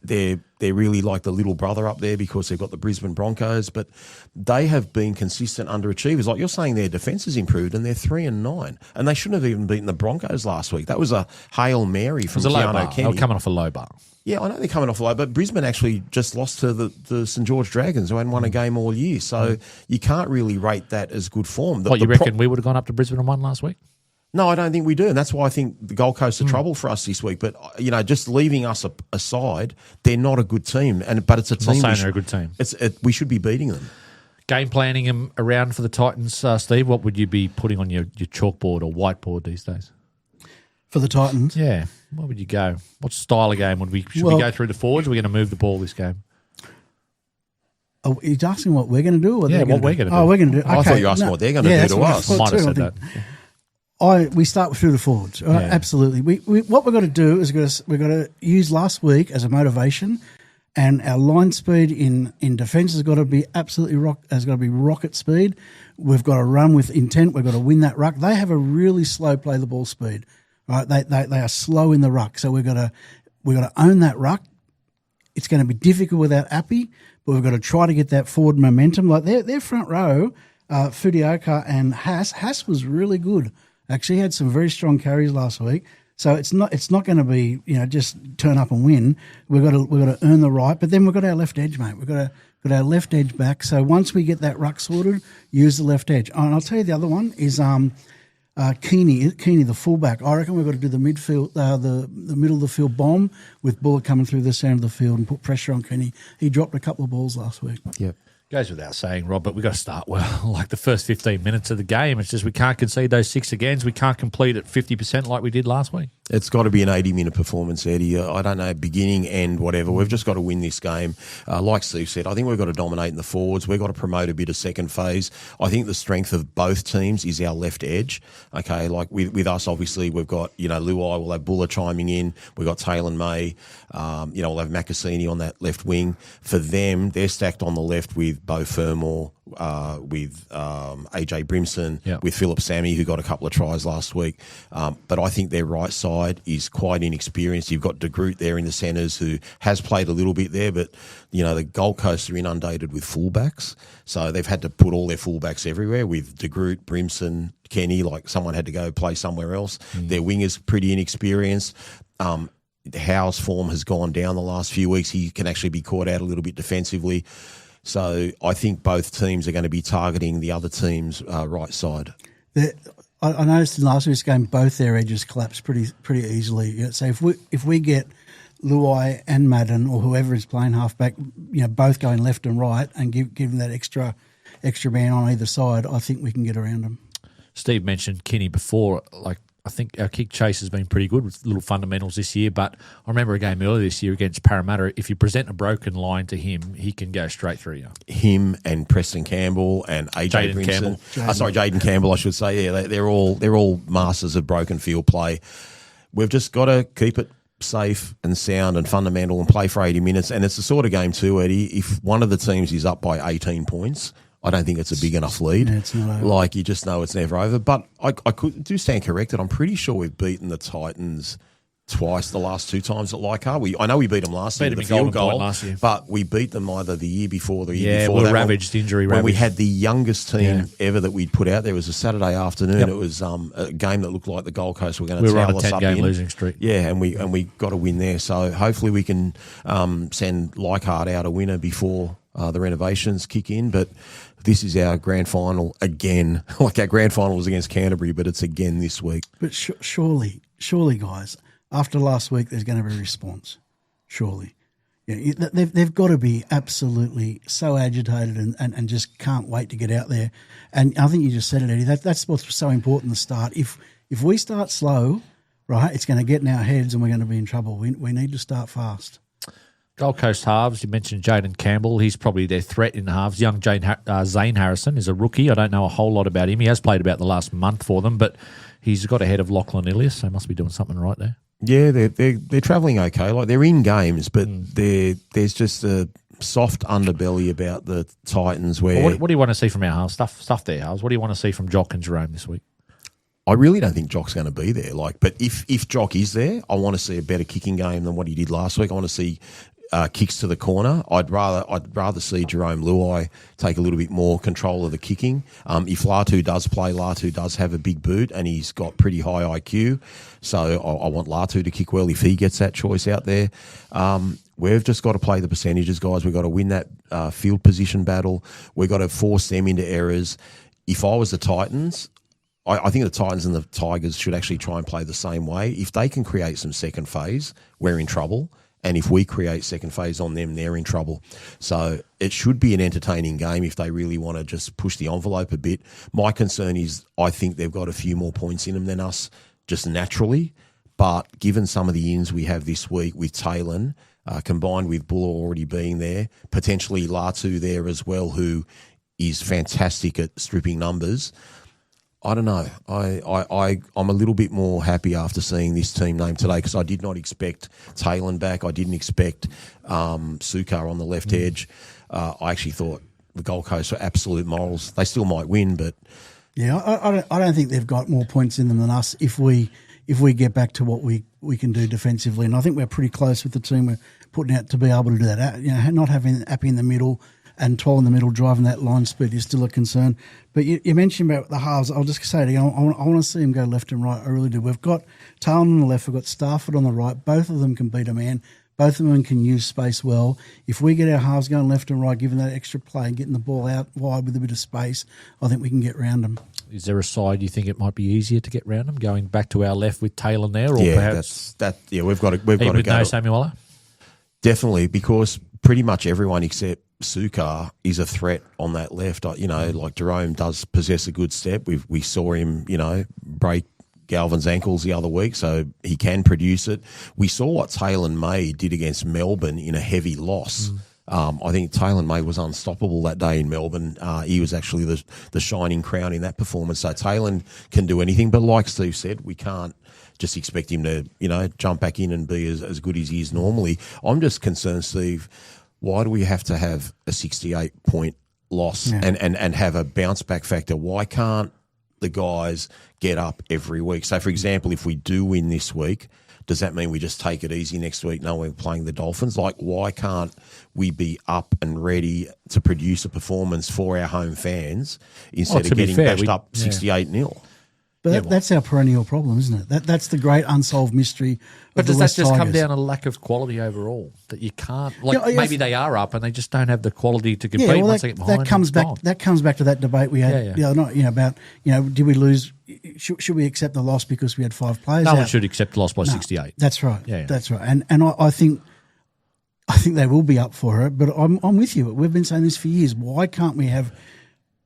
B: they're really like the little brother up there because they've got the Brisbane Broncos, but they have been consistent underachievers. Like you're saying, their defence has improved and they're 3-9, and they shouldn't have even beaten the Broncos last week. That was a Hail Mary from Keanu Kenny.
A: They're coming off a low bar.
B: Yeah, I know they're coming off a low, but Brisbane actually just lost to the St George Dragons, who hadn't won a game all year. So you can't really rate that as good form.
A: You reckon we would have gone up to Brisbane and won last week?
B: No, I don't think we do, and that's why I think the Gold Coast are trouble for us this week. But just leaving us aside, they're not a good team, but it's a team.
A: I'm not saying they're a good team.
B: We should be beating them.
A: Game planning them around for the Titans, Steve. What would you be putting on your chalkboard or whiteboard these days?
C: For the Titans?
A: Yeah. Where would you go? What style of game would we? Should we go through the forwards? Or are we going to move the ball this game?
C: Oh, he's asking what we're going to do? Or what we're going to do? Oh, we're going to do. Okay.
B: I thought you were asking what they're going to do to us.
A: Might have said that.
C: We start through the forwards. Right? Yeah. Absolutely. What we're going to do is we're going to use last week as a motivation, and our line speed in defence has got to be rocket speed. We've got to run with intent. We've got to win that ruck. They have a really slow play the ball speed. Right? They are slow in the ruck, so we've got to own that ruck. It's going to be difficult without Appy, but we've got to try to get that forward momentum. Like their front row, Fukuoka and Haas was really good. Actually, had some very strong carries last week. So it's not going to be just turn up and win. We've got to earn the right. But then we've got our left edge, mate. We've got our left edge back. So once we get that ruck sorted, use the left edge. And I'll tell you the other one is Keeney, the fullback. I reckon we've got to do the midfield, the middle of the field bomb with Bullock coming through the centre of the field and put pressure on Keeney. He dropped a couple of balls last week.
B: Yep.
A: Goes without saying, Rob, but we've got to start well. Like the first 15 minutes of the game, it's just we can't concede those 6 agains. We can't complete at 50% like we did last week. It's
B: got to be an 80-minute performance, Eddie. I don't know, beginning, end, whatever. We've just got to win this game. Like Steve said, I think we've got to dominate in the forwards. We've got to promote a bit of second phase. I think the strength of both teams is our left edge. Okay, like with us, obviously, we've got, Luai, we'll have Buller chiming in. We've got Taylor May. We'll have Macassini on that left wing. For them, they're stacked on the left with Beau Fermor, with AJ Brimson, with Philip Sammy, who got a couple of tries last week. But I think their right side is quite inexperienced. You've got De Groot there in the centres, who has played a little bit there, but the Gold Coast are inundated with fullbacks, so they've had to put all their fullbacks everywhere with De Groot, Brimson, Kenny. Like someone had to go play somewhere else. Their wingers pretty inexperienced. Howe's form has gone down the last few weeks. He can actually be caught out a little bit defensively. So I think both teams are going to be targeting the other team's right side.
C: I noticed in last week's game both their edges collapsed pretty easily. So if we get Luai and Madden or whoever is playing halfback, both going left and right and give them that extra man on either side, I think we can get around them.
A: Steve mentioned Kinney before. I think our kick chase has been pretty good with little fundamentals this year, but I remember a game earlier this year against Parramatta. If you present a broken line to him, he can go straight through you.
B: Him and Preston Campbell and AJ Brimson. Jaden Campbell, I should say. Yeah, they're all masters of broken field play. We've just got to keep it safe and sound and fundamental and play for 80 minutes. And it's the sort of game too, Eddie, if one of the teams is up by 18 points, I don't think it's a big enough lead.
C: Yeah, it's not over.
B: You just know it's never over. But I do stand corrected. I'm pretty sure we've beaten the Titans twice the last two times at Leichhardt. I know we beat them last year with the field goal, but we beat them either the year before or the year before.
A: Yeah, ravaged, injury ravaged.
B: When we had the youngest team ever that we'd put out there. It was a Saturday afternoon. Yep. It was a game that looked like the Gold Coast were going to towel us up in.
A: We were on a 10-game losing streak.
B: Yeah, and we got a win there. So hopefully we can send Leichhardt out a winner before the renovations kick in. But this is our grand final again. Our grand final was against Canterbury, but it's again this week.
C: But surely, guys, after last week, there's going to be a response. Surely. Yeah, they've got to be absolutely so agitated and just can't wait to get out there. And I think you just said it, Eddie. That's what's so important, the start. If we start slow, right, it's going to get in our heads and we're going to be in trouble. We need to start fast.
A: Gold Coast halves, you mentioned Jaden Campbell. He's probably their threat in the halves. Young Zane Harrison is a rookie. I don't know a whole lot about him. He has played about the last month for them, but he's got ahead of Lachlan Ilias, so he must be doing something right there.
B: Yeah, they're travelling okay. They're in games, but there's just a soft underbelly about the Titans. Where
A: what do you want to see from our halves? Stuff there, halves. What do you want to see from Jock and Jerome this week?
B: I really don't think Jock's going to be there. But if Jock is there, I want to see a better kicking game than what he did last week. I want to see kicks to the corner. I'd rather see Jerome Luai take a little bit more control of the kicking. If Latu does play, Latu does have a big boot and he's got pretty high IQ. So I want Latu to kick well if he gets that choice out there. We've just got to play the percentages, guys. We've got to win that field position battle. We've got to force them into errors. If I was the Titans, I think the Titans and the Tigers should actually try and play the same way. If they can create some second phase, we're in trouble. And if we create second phase on them, they're in trouble. So it should be an entertaining game if they really want to just push the envelope a bit. My concern is I think they've got a few more points in them than us just naturally. But given some of the ins we have this week with Taylor, combined with Buller already being there, potentially Latu there as well, who is fantastic at stripping numbers, I don't know. I'm a little bit more happy after seeing this team name today because I did not expect Taylor back. I didn't expect Sukar on the left edge. I actually thought the Gold Coast were absolute morals. They still might win, but
C: yeah, I don't think they've got more points in them than us if we get back to what we can do defensively. And I think we're pretty close with the team we're putting out to be able to do that. Not having Appy in the middle and Toll in the middle driving that line speed is still a concern. But you mentioned about the halves. I'll just say it again. I want to see him go left and right. I really do. We've got Taylor on the left. We've got Strathfield on the right. Both of them can beat a man. Both of them can use space well. If we get our halves going left and right, giving that extra play and getting the ball out wide with a bit of space, I think we can get round them.
A: Is there a side you think it might be easier to get round them, going back to our left with Taylor there? Or perhaps
B: we've got to go.
A: No Samuela?
B: Definitely, because pretty much everyone except Sukar is a threat on that left. Like Jerome does possess a good step. We saw him, break Galvin's ankles the other week, so he can produce it. We saw what Taylor May did against Melbourne in a heavy loss. I think Taylor May was unstoppable that day in Melbourne. He was actually the shining crown in that performance. So Taylor can do anything, but like Steve said, we can't just expect him to, jump back in and be as good as he is normally. I'm just concerned, Steve, why do we have to have a 68-point loss and have a bounce-back factor? Why can't the guys get up every week? So, for example, if we do win this week, does that mean we just take it easy next week knowing we're playing the Dolphins? Why can't we be up and ready to produce a performance for our home fans instead of getting bashed up 68-0?
C: But
A: Yeah, well.
C: that's our perennial problem, isn't it? That's the great unsolved mystery.
A: But
C: of the
A: does that
C: West
A: just come
C: Tigers.
A: down to lack of quality overall? That you can't, like,
C: Yeah,
A: maybe they are up and they just don't have the quality to compete
C: Yeah, well,
A: once they get behind.
C: that comes
A: it's
C: back.
A: gone.
C: That comes back to that debate we had the other night. About did we lose? Should we accept the loss because we had 5 players?
A: No
C: out?
A: one should accept the loss by 68.
C: That's right.
A: Yeah.
C: That's right. And I think they will be up for it. But I'm with you. We've been saying this for years. Why can't we have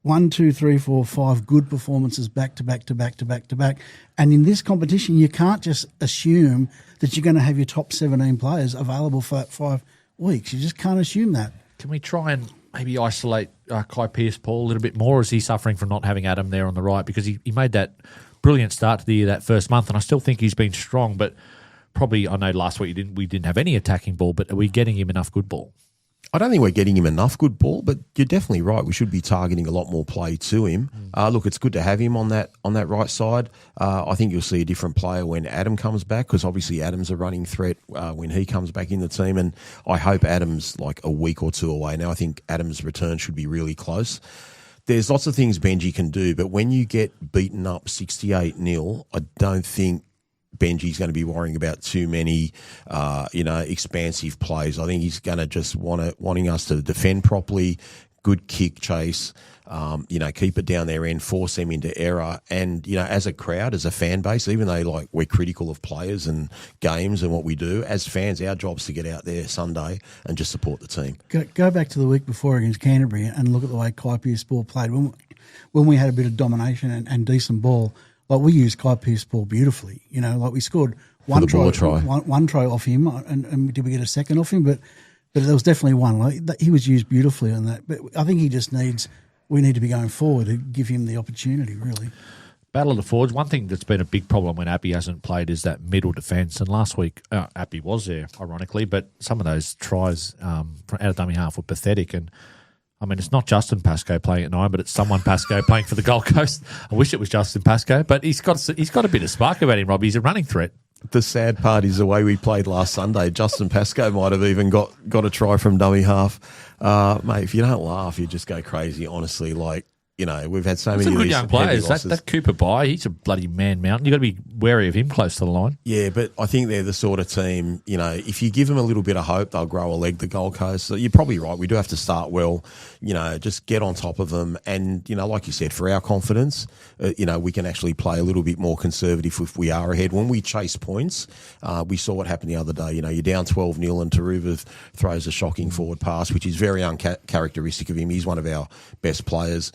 C: 1, 2, 3, 4, 5 good performances back to back to back to back to back? And in this competition, you can't just assume that you're going to have your top 17 players available for 5 weeks. You just can't assume that.
A: Can we try and maybe isolate Kai Pearce-Paul a little bit more? Or is he suffering from not having Adam there on the right? Because he made that brilliant start to the year that first month, and I still think he's been strong. But probably, I know last week we didn't have any attacking ball, but are we getting him enough good ball?
B: I don't think we're getting him enough good ball, but you're definitely right. We should be targeting a lot more play to him. Look, it's good to have him on that right side. I think you'll see a different player when Adam comes back, because obviously Adam's a running threat when he comes back in the team, and I hope Adam's like a week or 2 away now. I think Adam's return should be really close. There's lots of things Benji can do, but when you get beaten up 68-0, I don't think Benji's going to be worrying about too many, expansive plays. I think he's going to just wanting us to defend properly, good kick chase, keep it down their end, force them into error. And, as a crowd, as a fan base, even though we're critical of players and games and what we do, as fans, our job's to get out there Sunday and just support the team.
C: Go back to the week before against Canterbury and look at the way Kai Pearce-Paul played. When we had a bit of domination and decent ball, we used Kai Pearce-Paul beautifully. We scored one try off him, and did we get a second off him? But there was definitely one. He was used beautifully on that. But I think we need to be going forward to give him the opportunity, really.
A: Battle of the forwards. One thing that's been a big problem when Appy hasn't played is that middle defence. And last week, Appy was there, ironically, but some of those tries from out of dummy half were pathetic. And I mean, it's not Justin Pascoe playing at 9, but it's someone Pascoe playing for the Gold Coast. I wish it was Justin Pascoe, but he's got a bit of spark about him, Rob. He's a running threat.
B: The sad part is the way we played last Sunday. Justin Pascoe might have even got a try from dummy half. Mate, if you don't laugh, you just go crazy, honestly. We've had so many
A: Some
B: of
A: good
B: these
A: young players.
B: losses.
A: That Cooper Bye, he's a bloody man mountain. You've got to be wary of him close to the line.
B: Yeah, but I think they're the sort of team, if you give them a little bit of hope, they'll grow a leg, the Gold Coast. So you're probably right. We do have to start well, just get on top of them. And, like you said, for our confidence, we can actually play a little bit more conservative if we are ahead. When we chase points, we saw what happened the other day. You're down 12-0 and Taruva throws a shocking forward pass, which is very uncharacteristic of him. He's one of our best players.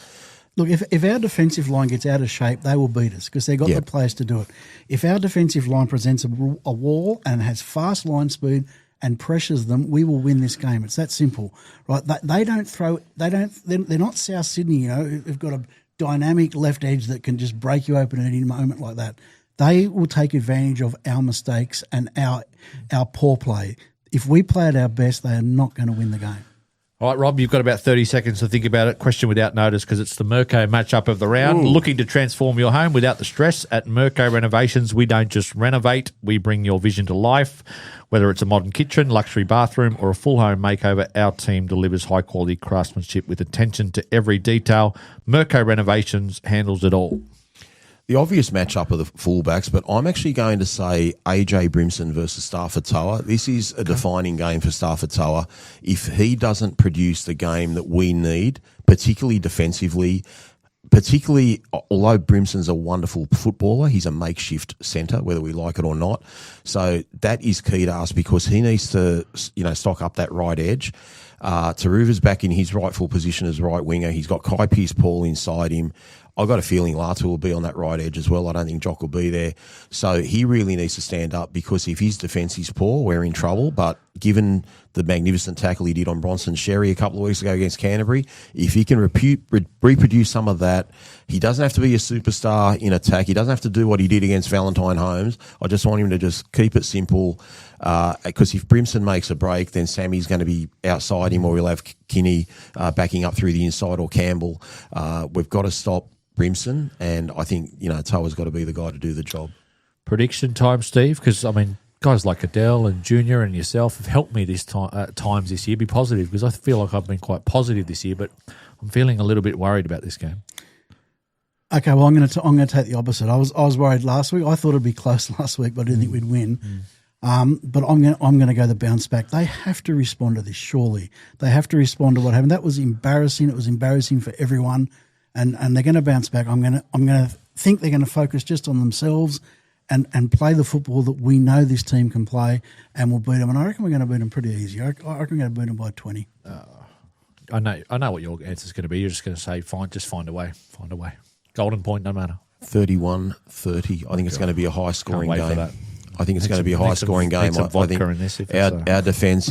C: Look, if our defensive line gets out of shape, they will beat us because they've got the players to do it. If our defensive line presents a wall and has fast line speed and pressures them, we will win this game. It's that simple, right? They're not South Sydney, who've got a dynamic left edge that can just break you open at any moment like that. They will take advantage of our mistakes and our poor play. If we play at our best, they are not going to win the game.
A: All right, Rob, you've got about 30 seconds to think about it. Question without notice because it's the Mirko matchup of the round.
B: Ooh.
A: Looking to transform your home without the stress. At Mirko Renovations, we don't just renovate, we bring your vision to life. Whether it's a modern kitchen, luxury bathroom, or a full home makeover, our team delivers high-quality craftsmanship with attention to every detail. Mirko Renovations handles it all.
B: The obvious matchup of the fullbacks, but I'm actually going to say AJ Brimson versus Stafford Toa. This is a defining game for Stafford Toa. If he doesn't produce the game that we need, particularly defensively, although Brimson's a wonderful footballer, he's a makeshift centre, whether we like it or not. So that is key to us because he needs to, stock up that right edge. Taruva's back in his rightful position as right winger. He's got Kai Pearce-Paul inside him. I've got a feeling Latu will be on that right edge as well. I don't think Jock will be there. So he really needs to stand up because if his defence is poor, we're in trouble. But given the magnificent tackle he did on Bronson Sherry a couple of weeks ago against Canterbury, if he can reproduce some of that, he doesn't have to be a superstar in attack. He doesn't have to do what he did against Valentine Holmes. I just want him to just keep it simple because if Brimson makes a break, then Sammy's going to be outside him or we'll have Kinney backing up through the inside or Campbell. We've got to stop Brimson, and I think, Toa's got to be the guy to do the job.
A: Prediction time, Steve, because, guys like Adel and Junior and yourself have helped me times this year be positive because I feel like I've been quite positive this year, but I'm feeling a little bit worried about this game.
C: Okay, well, I'm going to take the opposite. I was worried last week. I thought it'd be close last week, but I didn't think we'd win. But I'm going to go the bounce back. They have to respond to this. Surely they have to respond to what happened. That was embarrassing. It was embarrassing for everyone, and they're going to bounce back. I'm going to think they're going to focus just on themselves and play the football that we know this team can play, and we'll beat them. And I reckon we're going to beat them pretty easy. I reckon we're going to beat them by 20.
A: I know what your answer is going to be. You're just going to say, just find a way. Golden point, no matter.
B: 31-30. I think it's going to be a high-scoring
A: Can't wait
B: game.
A: for that.
B: I think it's going to be a high-scoring game.
A: Some
B: I
A: vodka
B: think
A: in this if
B: our defence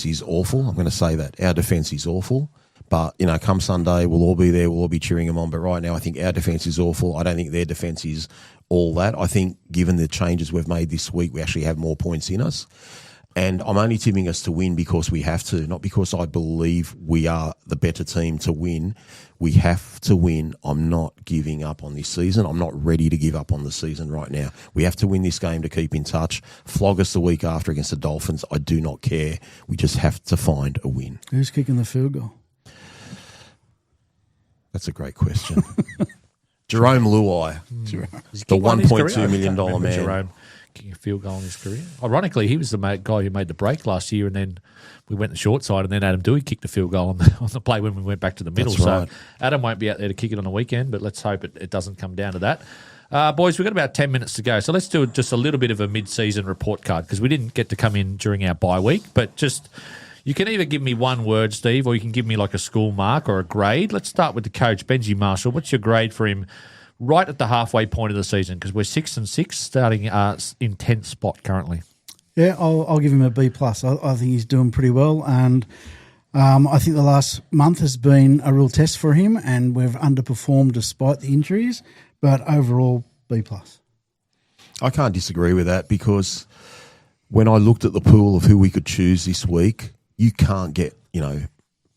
B: is awful. I'm going to say that our defence is awful. But come Sunday, we'll all be there. We'll all be cheering them on. But right now, I think our defence is awful. I don't think their defence is all that. I think, given the changes we've made this week, we actually have more points in us. And I'm only tipping us to win because we have to, not because I believe we are the better team to win. We have to win. I'm not giving up on this season. I'm not ready to give up on the season right now. We have to win this game to keep in touch. Flog us the week after against the Dolphins. I do not care. We just have to find a win.
C: Who's kicking the field goal?
B: That's a great question. Jerome Luai, the $1.2 million man.
A: Jerome kicking a field goal in his career. Ironically, he was the guy who made the break last year, and then we went the short side, and then Adam Dewey kicked the field goal on the play when we went back to the middle.
B: That's right.
A: So Adam won't be out there to kick it on the weekend, but let's hope it doesn't come down to that. Boys, we've got about 10 minutes to go, so let's do just a little bit of a mid-season report card because we didn't get to come in during our bye week, but just... You can either give me one word, Steve, or you can give me like a school mark or a grade. Let's start with the coach, Benji Marshall. What's your grade for him right at the halfway point of the season? Because we're 6-6, starting in 10th spot currently.
C: Yeah, I'll give him a B+. I think he's doing pretty well, and I think the last month has been a real test for him, and we've underperformed despite the injuries, but overall, B+.
B: I can't disagree with that because when I looked at the pool of who we could choose this week, you can't get,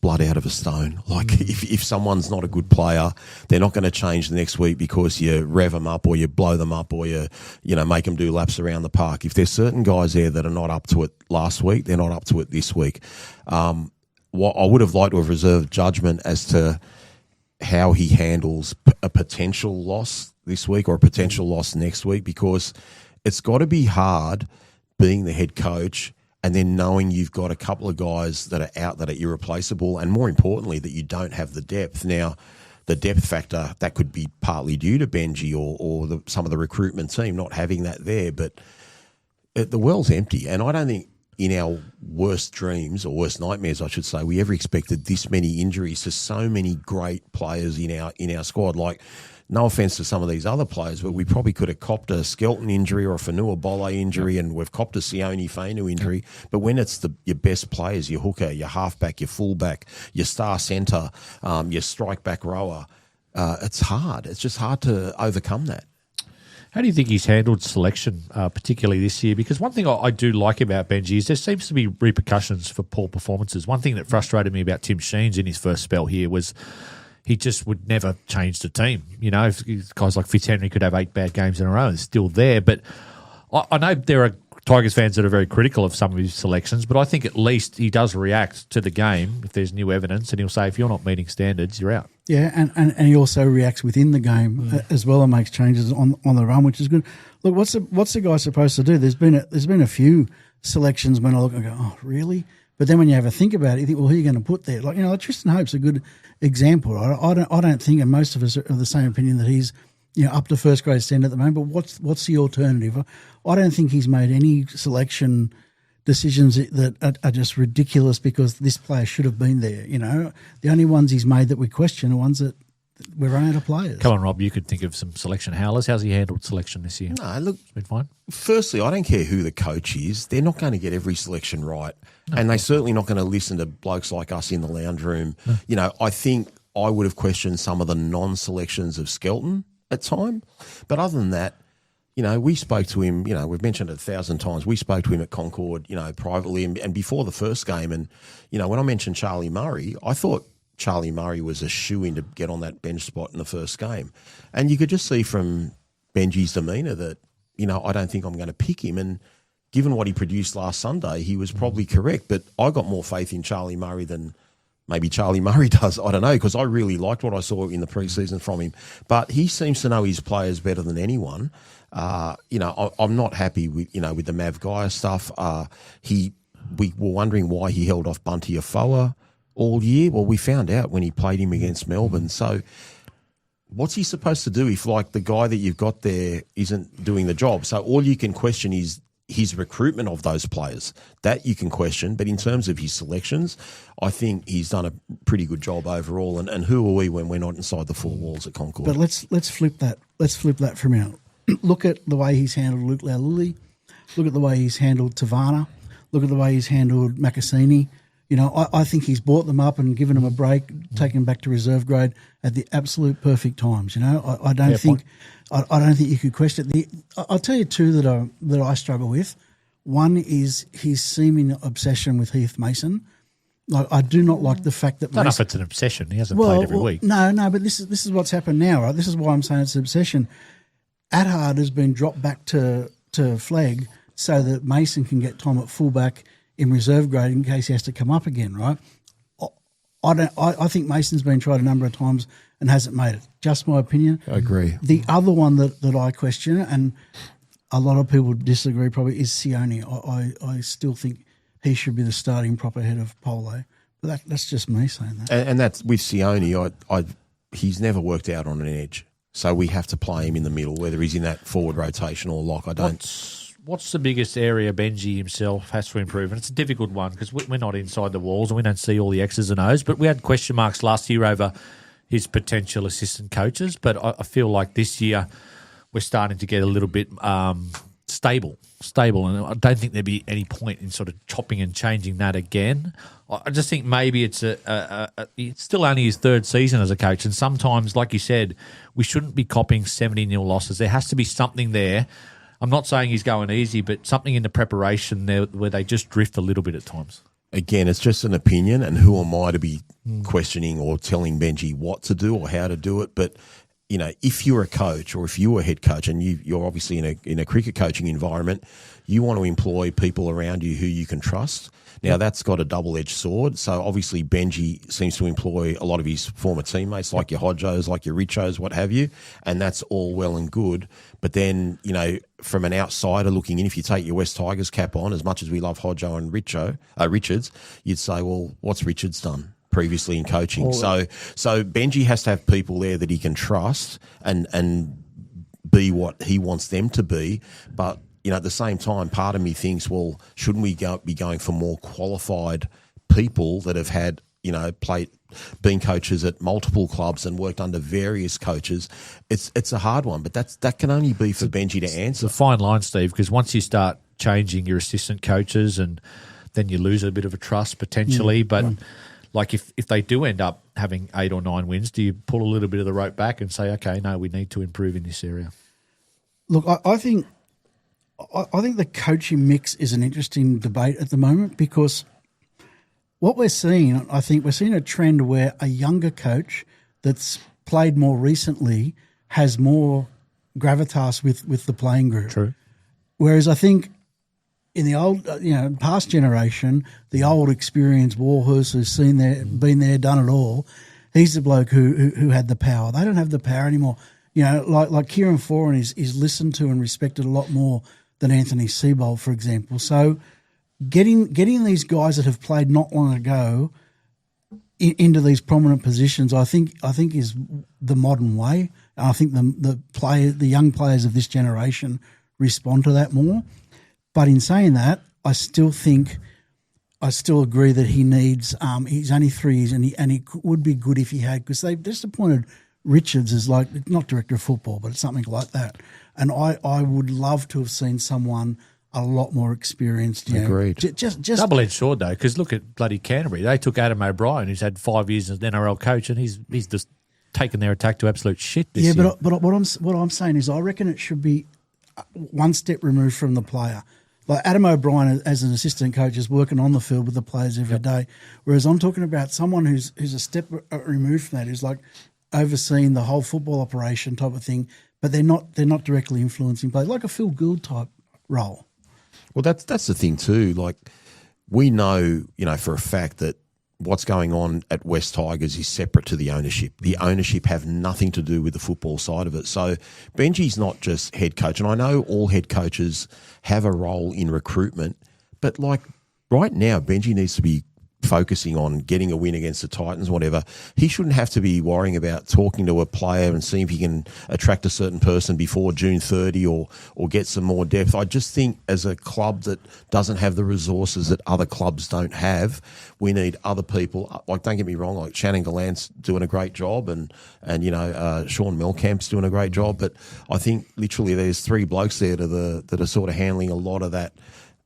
B: blood out of a stone. Like if someone's not a good player, they're not going to change the next week because you rev them up or you blow them up or you make them do laps around the park. If there's certain guys there that are not up to it last week, they're not up to it this week. What I would have liked to have reserved judgment as to how he handles a potential loss this week or a potential loss next week, because it's got to be hard being the head coach and then knowing you've got a couple of guys that are out that are irreplaceable, and more importantly, that you don't have the depth. Now, the depth factor, that could be partly due to Benji or some of the recruitment team not having that there, but the well's empty. And I don't think in our worst dreams, or worst nightmares, I should say, we ever expected this many injuries to so many great players in our squad. Like, no offence to some of these other players, but we probably could have copped a Skelton injury or a Fanua Bolle injury, and we've copped a Sione Fainu injury. But when it's your best players, your hooker, your halfback, your fullback, your star centre, your strike back rower, it's hard. It's just hard to overcome that.
A: How do you think he's handled selection, particularly this year? Because one thing I do like about Benji is there seems to be repercussions for poor performances. One thing that frustrated me about Tim Sheens in his first spell here was he just would never change the team. If guys like Fitzhenry could have 8 bad games in a row and still there. But I know there are Tigers fans that are very critical of some of his selections, but I think at least he does react to the game if there's new evidence, and he'll say, if you're not meeting standards, you're out.
C: Yeah, and he also reacts within the game as well and makes changes on the run, which is good. Look, what's the guy supposed to do? There's been a few selections when I look and go, oh, really? But then when you have a think about it, you think, well, who are you going to put there? Like, Tristan Hope's a good example. Right? I don't think, and most of us are of the same opinion, that he's up to first grade standard at the moment. But what's the alternative? I don't think he's made any selection decisions that are just ridiculous because this player should have been there. The only ones he's made that we question are ones that we're running out of players.
A: Come on, Rob, you could think of some selection howlers. How's he handled selection this year?
B: No, look,
A: it's been fine.
B: Firstly, I don't care who the coach is. They're not going to get every selection right. No, and they're certainly not going to listen to blokes like us in the lounge room. No. I think I would have questioned some of the non-selections of Skelton at time. But other than that, we spoke to him, we've mentioned it 1,000 times. We spoke to him at Concord, privately and before the first game. And, when I mentioned Charlie Murray, I thought Charlie Murray was a shoo-in to get on that bench spot in the first game. And you could just see from Benji's demeanour that, I don't think I'm going to pick him. And given what he produced last Sunday, he was probably correct. But I got more faith in Charlie Murray than maybe Charlie Murray does. I don't know, because I really liked what I saw in the preseason from him. But he seems to know his players better than anyone. I'm not happy with the Mav Gaia stuff. We were wondering why he held off Bunty Afoa all year. Well, we found out when he played him against Melbourne. So what's he supposed to do if, like, the guy that you've got there isn't doing the job? So all you can question is his recruitment of those players. That you can question. But in terms of his selections, I think he's done a pretty good job overall. And who are we when we're not inside the four walls at Concord?
C: But let's flip that. Let's flip that for a minute. Look at the way he's handled Luke Laulili. Look at the way he's handled Tavana. Look at the way he's handled Macassini. I think he's brought them up and given them a break, taken them back to reserve grade at the absolute perfect times. I don't think you could question it. I'll tell you two that I struggle with. One is his seeming obsession with Heath Mason. Like, I do not like the fact that
A: I don't know if it's an obsession. He hasn't played every week.
C: No, but this is what's happened now, right? This is why I'm saying it's an obsession. Adhard has been dropped back to flag so that Mason can get time at fullback in reserve grade in case he has to come up again, right? I think Mason's been tried a number of times and hasn't made it. Just my opinion.
B: I agree.
C: The other one that I question, and a lot of people disagree probably, is Sione. I still think he should be the starting prop ahead of Polo. But that's just me saying that.
B: And that's with Sione. He's never worked out on an edge. So we have to play him in the middle, whether he's in that forward rotation or lock.
A: What's the biggest area Benji himself has to improve? And it's a difficult one because we're not inside the walls and we don't see all the X's and O's. But we had question marks last year over his potential assistant coaches. But I feel like this year we're starting to get a little bit stable. And I don't think there'd be any point in sort of chopping and changing that again. I just think maybe it's it's still only his third season as a coach. And sometimes, like you said, we shouldn't be copying 70-0 losses. There has to be something there. I'm not saying he's going easy, but something in the preparation there where they just drift a little bit at times. Again,
B: it's just an opinion, and who am I to be questioning or telling Benji what to do or how to do it? But, if you're a coach or if you're a head coach and you're obviously in a cricket coaching environment, you want to employ people around you who you can trust. Now, that's got a double-edged sword. So, obviously, Benji seems to employ a lot of his former teammates, like your Hodgos, like your Richos, what have you, and that's all well and good. But then, from an outsider looking in, if you take your West Tigers cap on, as much as we love Hodjo and Richards, you'd say, well, what's Richards done previously in coaching? So Benji has to have people there that he can trust and be what he wants them to be. But, at the same time, part of me thinks, well, shouldn't we be going for more qualified people that have had, been coaches at multiple clubs and worked under various coaches? It's a hard one, but that can only be for Benji to answer.
A: It's a fine line, Steve, because once you start changing your assistant coaches and then you lose a bit of a trust potentially. But like if they do end up having 8 or 9 wins, do you pull a little bit of the rope back and say, okay, no, we need to improve in this area?
C: Look, I think the coaching mix is an interesting debate at the moment because what we're seeing, I think we're seeing a trend where a younger coach that's played more recently has more gravitas with the playing group.
A: True.
C: Whereas I think in the old, past generation, the old experienced warhorse who's been there, done it all, he's the bloke who had the power. They don't have the power anymore. Like Kieran Foran is listened to and respected a lot more than Anthony Seibold, for example. So getting these guys that have played not long ago into these prominent positions, I think is the modern way. I think the young players of this generation respond to that more. But in saying that, I still agree that he needs. He's only 3 years, and he would be good if he had, because they just appointed Richards as like not director of football, but it's something like that. And I would love to have seen someone a lot more experienced.
B: Agreed.
C: Just
A: double-edged sword though, because look at bloody Canterbury. They took Adam O'Brien, who's had 5 years as an NRL coach, and he's just taken their attack to absolute shit this year.
C: But what I'm saying is, I reckon it should be one step removed from the player. Like Adam O'Brien, as an assistant coach, is working on the field with the players every day, whereas I'm talking about someone who's a step removed from that, who's like overseeing the whole football operation type of thing, but they're not directly influencing play, like a Phil Gould type role.
B: Well, that's the thing too. Like, we know, for a fact that what's going on at West Tigers is separate to the ownership. The ownership have nothing to do with the football side of it. So Benji's not just head coach, and I know all head coaches have a role in recruitment, but like right now, Benji needs to be focusing on getting a win against the Titans, whatever. He shouldn't have to be worrying about talking to a player and seeing if he can attract a certain person before June 30 or get some more depth. I just think as a club that doesn't have the resources that other clubs don't have, we need other people. Like, don't get me wrong, like Shannon Gallant's doing a great job and Sean Melkamp's doing a great job, but I think literally there's three blokes there that are sort of handling a lot of that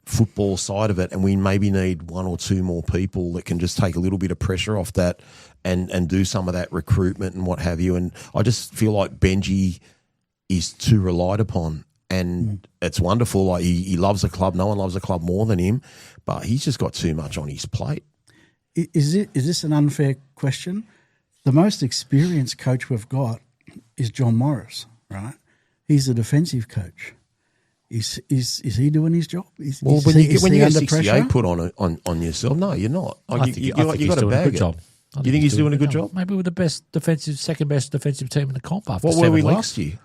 B: football side of it, and we maybe need one or two more people that can just take a little bit of pressure off that and do some of that recruitment and what have you. And I just feel like Benji is too relied upon, and it's wonderful. Like he loves the club. No one loves the club more than him, but he's just got too much on his plate.
C: Is this an unfair question? The most experienced coach we've got is John Morris, right? He's a defensive coach. Is he doing his job?
B: When you get 68 put on yourself, no, you're not.
A: I think he's doing a good job.
B: You think he's doing a good job?
A: Maybe we're the second best defensive team in the comp after
B: what
A: 7
B: were we
A: weeks.
B: last year?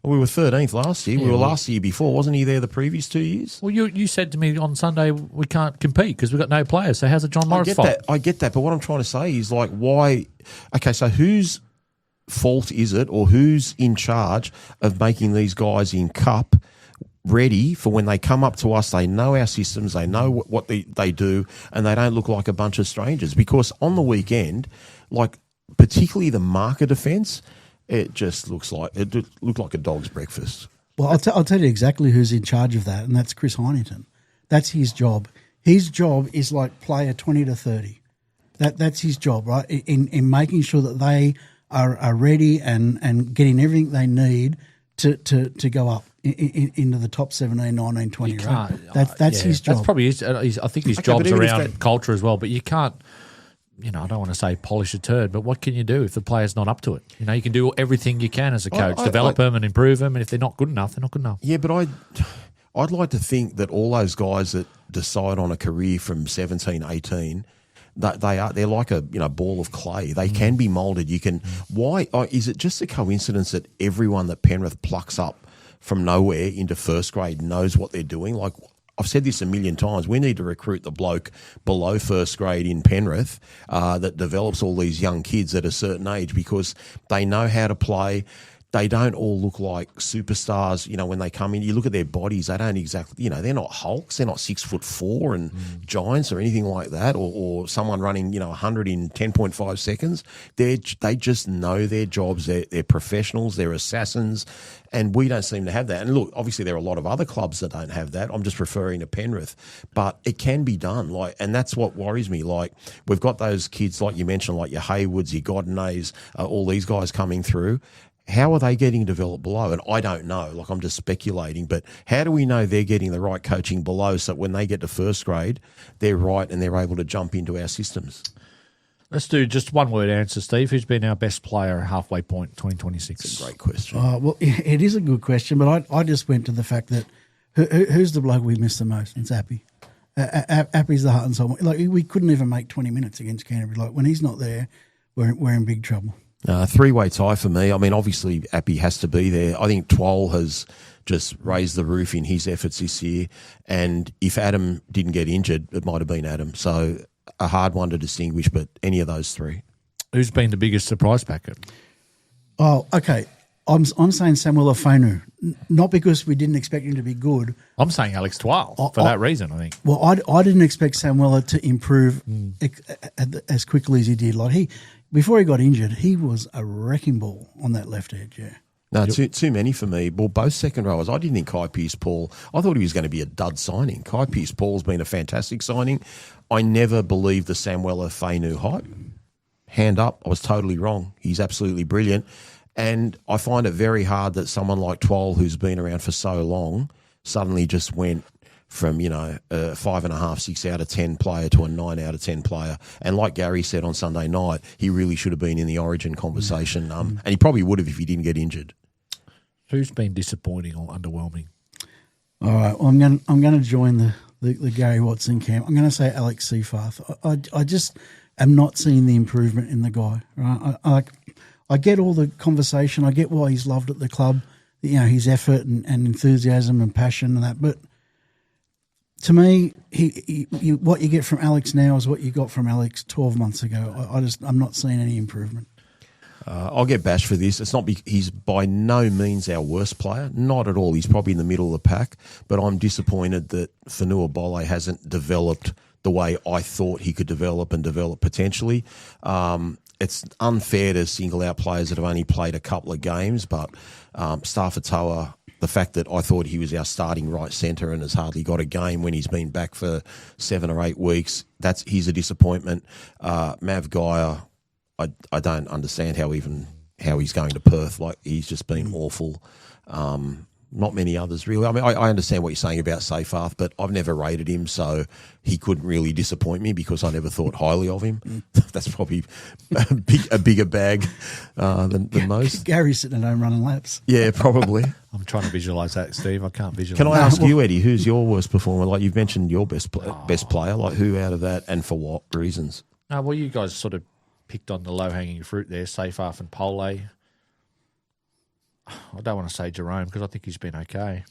B: Well, we were 13th last year. We were last year before. Wasn't he there the previous 2 years?
A: Well, you said to me on Sunday we can't compete because we've got no players. So how's it John Morris' fault?
B: I get that, but what I'm trying to say is like why? Okay, so whose fault is it, or who's in charge of making these guys in Cup ready for when they come up to us? They know our systems, they know what they do, and they don't look like a bunch of strangers. Because on the weekend, like particularly the marker defence, it just looked like a dog's breakfast.
C: Well, I'll tell you exactly who's in charge of that, and that's Chris Hynington. That's his job. His job is like player 20 to 30. That's his job, right? In making sure that they are ready and getting everything they need to go up into the top 17, 19, 20, right? That's his job.
A: That's probably his. I think his job's around culture as well. But you can't, I don't want to say polish a turd, but what can you do if the player's not up to it? You can do everything you can as a coach, develop them and improve them, and if they're not good enough, they're not good enough.
B: Yeah, but I'd like to think that all those guys that decide on a career from 17, 18, they're like a ball of clay. They can be moulded. You can. Why is it just a coincidence that everyone that Penrith plucks up from nowhere into first grade knows what they're doing? Like I've said this a million times, we need to recruit the bloke below first grade in Penrith that develops all these young kids at a certain age because they know how to play. They don't all look like superstars, when they come in. You look at their bodies, they don't exactly, they're not Hulks, they're not 6'4" and giants or anything like that, or someone running, 100 in 10.5 seconds. They just know their jobs. They're professionals, they're assassins, and we don't seem to have that. And look, obviously there are a lot of other clubs that don't have that. I'm just referring to Penrith, but it can be done. And that's what worries me. Like we've got those kids, like you mentioned, like your Haywoods, your Godinays, all these guys coming through. How are they getting developed below? And I don't know. Like I'm just speculating, but how do we know they're getting the right coaching below so that when they get to first grade, they're right and they're able to jump into our systems?
A: Let's do just one word answer, Steve. Who's been our best player at halfway point 2026?
B: It's a great question.
C: Well, it is a good question, but I just went to the fact that who's the bloke we miss the most? It's Appy. Appy's the heart and soul. Like we couldn't even make 20 minutes against Canterbury. Like when he's not there, we're in big trouble.
B: Three-way tie for me. I mean, obviously, Appy has to be there. I think Twal has just raised the roof in his efforts this year. And if Adam didn't get injured, it might have been Adam. So a hard one to distinguish, but any of those three.
A: Who's been the biggest surprise packet?
C: Oh, okay. I'm saying Samuel Afenu, not because we didn't expect him to be good.
A: I'm saying Alex Twal for that reason, I think.
C: Well, I didn't expect Samuel to improve as quickly as he did. Like before he got injured, he was a wrecking ball on that left edge, yeah.
B: No, too many for me. Well, both second rowers. I didn't think Kai Pearce-Paul. I thought he was going to be a dud signing. Kai Pearce-Paul's been a fantastic signing. I never believed the Samuel Afenu hype. Hand up, I was totally wrong. He's absolutely brilliant. And I find it very hard that someone like Twal, who's been around for so long, suddenly just went from, a 5.5, 6 out of 10 player to a 9 out of 10 player. And like Gary said on Sunday night, he really should have been in the Origin conversation. And he probably would have if he didn't get injured.
A: Who's been disappointing or underwhelming?
C: All right, well, I'm going to join the Gary Watson camp, I'm going to say Alex Seyfarth. I just am not seeing the improvement in the guy. Right? I get all the conversation. I get why he's loved at the club, his effort and enthusiasm and passion and that. But to me, what you get from Alex now is what you got from Alex 12 months ago. I'm not seeing any improvement.
B: I'll get bashed for this. It's not he's by no means our worst player, not at all. He's probably in the middle of the pack, but I'm disappointed that Fanua Bole hasn't developed the way I thought he could develop potentially. It's unfair to single out players that have only played a couple of games, but Strathfield, the fact that I thought he was our starting right centre and has hardly got a game when he's been back for 7 or 8 weeks, he's a disappointment. Mav Geyer, I don't understand how he's going to Perth. Like, he's just been awful. Not many others really. I mean, I understand what you're saying about Seyfarth, but I've never rated him, so he couldn't really disappoint me because I never thought highly of him. That's probably a bigger bag than most.
C: Gary's sitting at home running laps.
B: Yeah, probably.
A: I'm trying to visualise that, Steve. I can't visualise.
B: Can I ask you, Eddie, who's your worst performer? Like, you've mentioned your best player. Like, who out of that and for what reasons?
A: Well, you guys sort of picked on the low-hanging fruit there, Seyfarth and Pole. I don't want to say Jerome because I think he's been okay.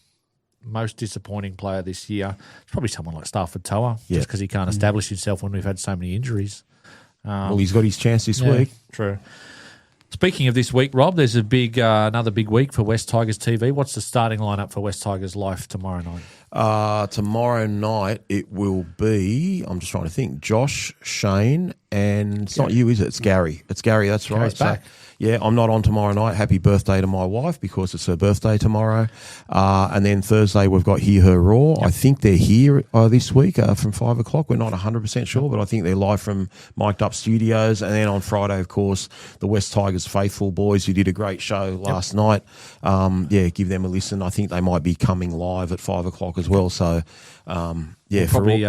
A: Most disappointing player this year, it's probably someone like Strathfield, just because he can't establish himself when we've had so many injuries.
B: Well, he's got his chance this week.
A: True. Speaking of this week, Rob, there's another big week for West Tigers TV. What's the starting lineup for West Tigers Life tomorrow night?
B: Tomorrow night it will be, I'm just trying to think, Josh, Shane, and it's not you, is it? It's Gary. It's Gary, that's right.
A: Gary's back.
B: Yeah, I'm not on tomorrow night. Happy birthday to my wife because it's her birthday tomorrow. And then Thursday we've got Hear Her Roar. Yep. I think they're here this week from 5 o'clock. We're not 100% sure, but I think they're live from Mic'd Up Studios. And then on Friday, of course, the West Tigers Faithful boys who did a great show last night. Give them a listen. I think they might be coming live at 5 o'clock as well. So,
A: we'll probably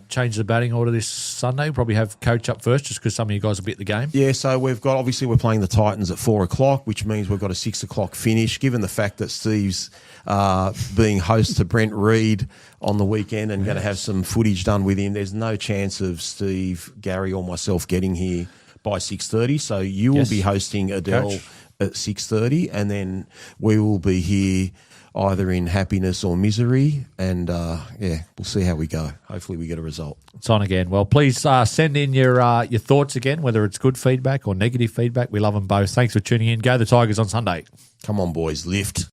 A: change the batting order this Sunday. We'll probably have Coach up first just because some of you guys will be at the game.
B: Yeah, so we're playing the Titans at 4 o'clock, which means we've got a 6 o'clock finish. Given the fact that Steve's being host to Brent Reid on the weekend and going to have some footage done with him, there's no chance of Steve, Gary or myself getting here by 6:30. So you will be hosting Adel at 6:30 and then we will be here either in happiness or misery, and we'll see how we go. Hopefully we get a result.
A: It's on again. Well, please send in your thoughts again, whether it's good feedback or negative feedback. We love them both. Thanks for tuning in. Go the Tigers on Sunday.
B: Come on, boys, lift.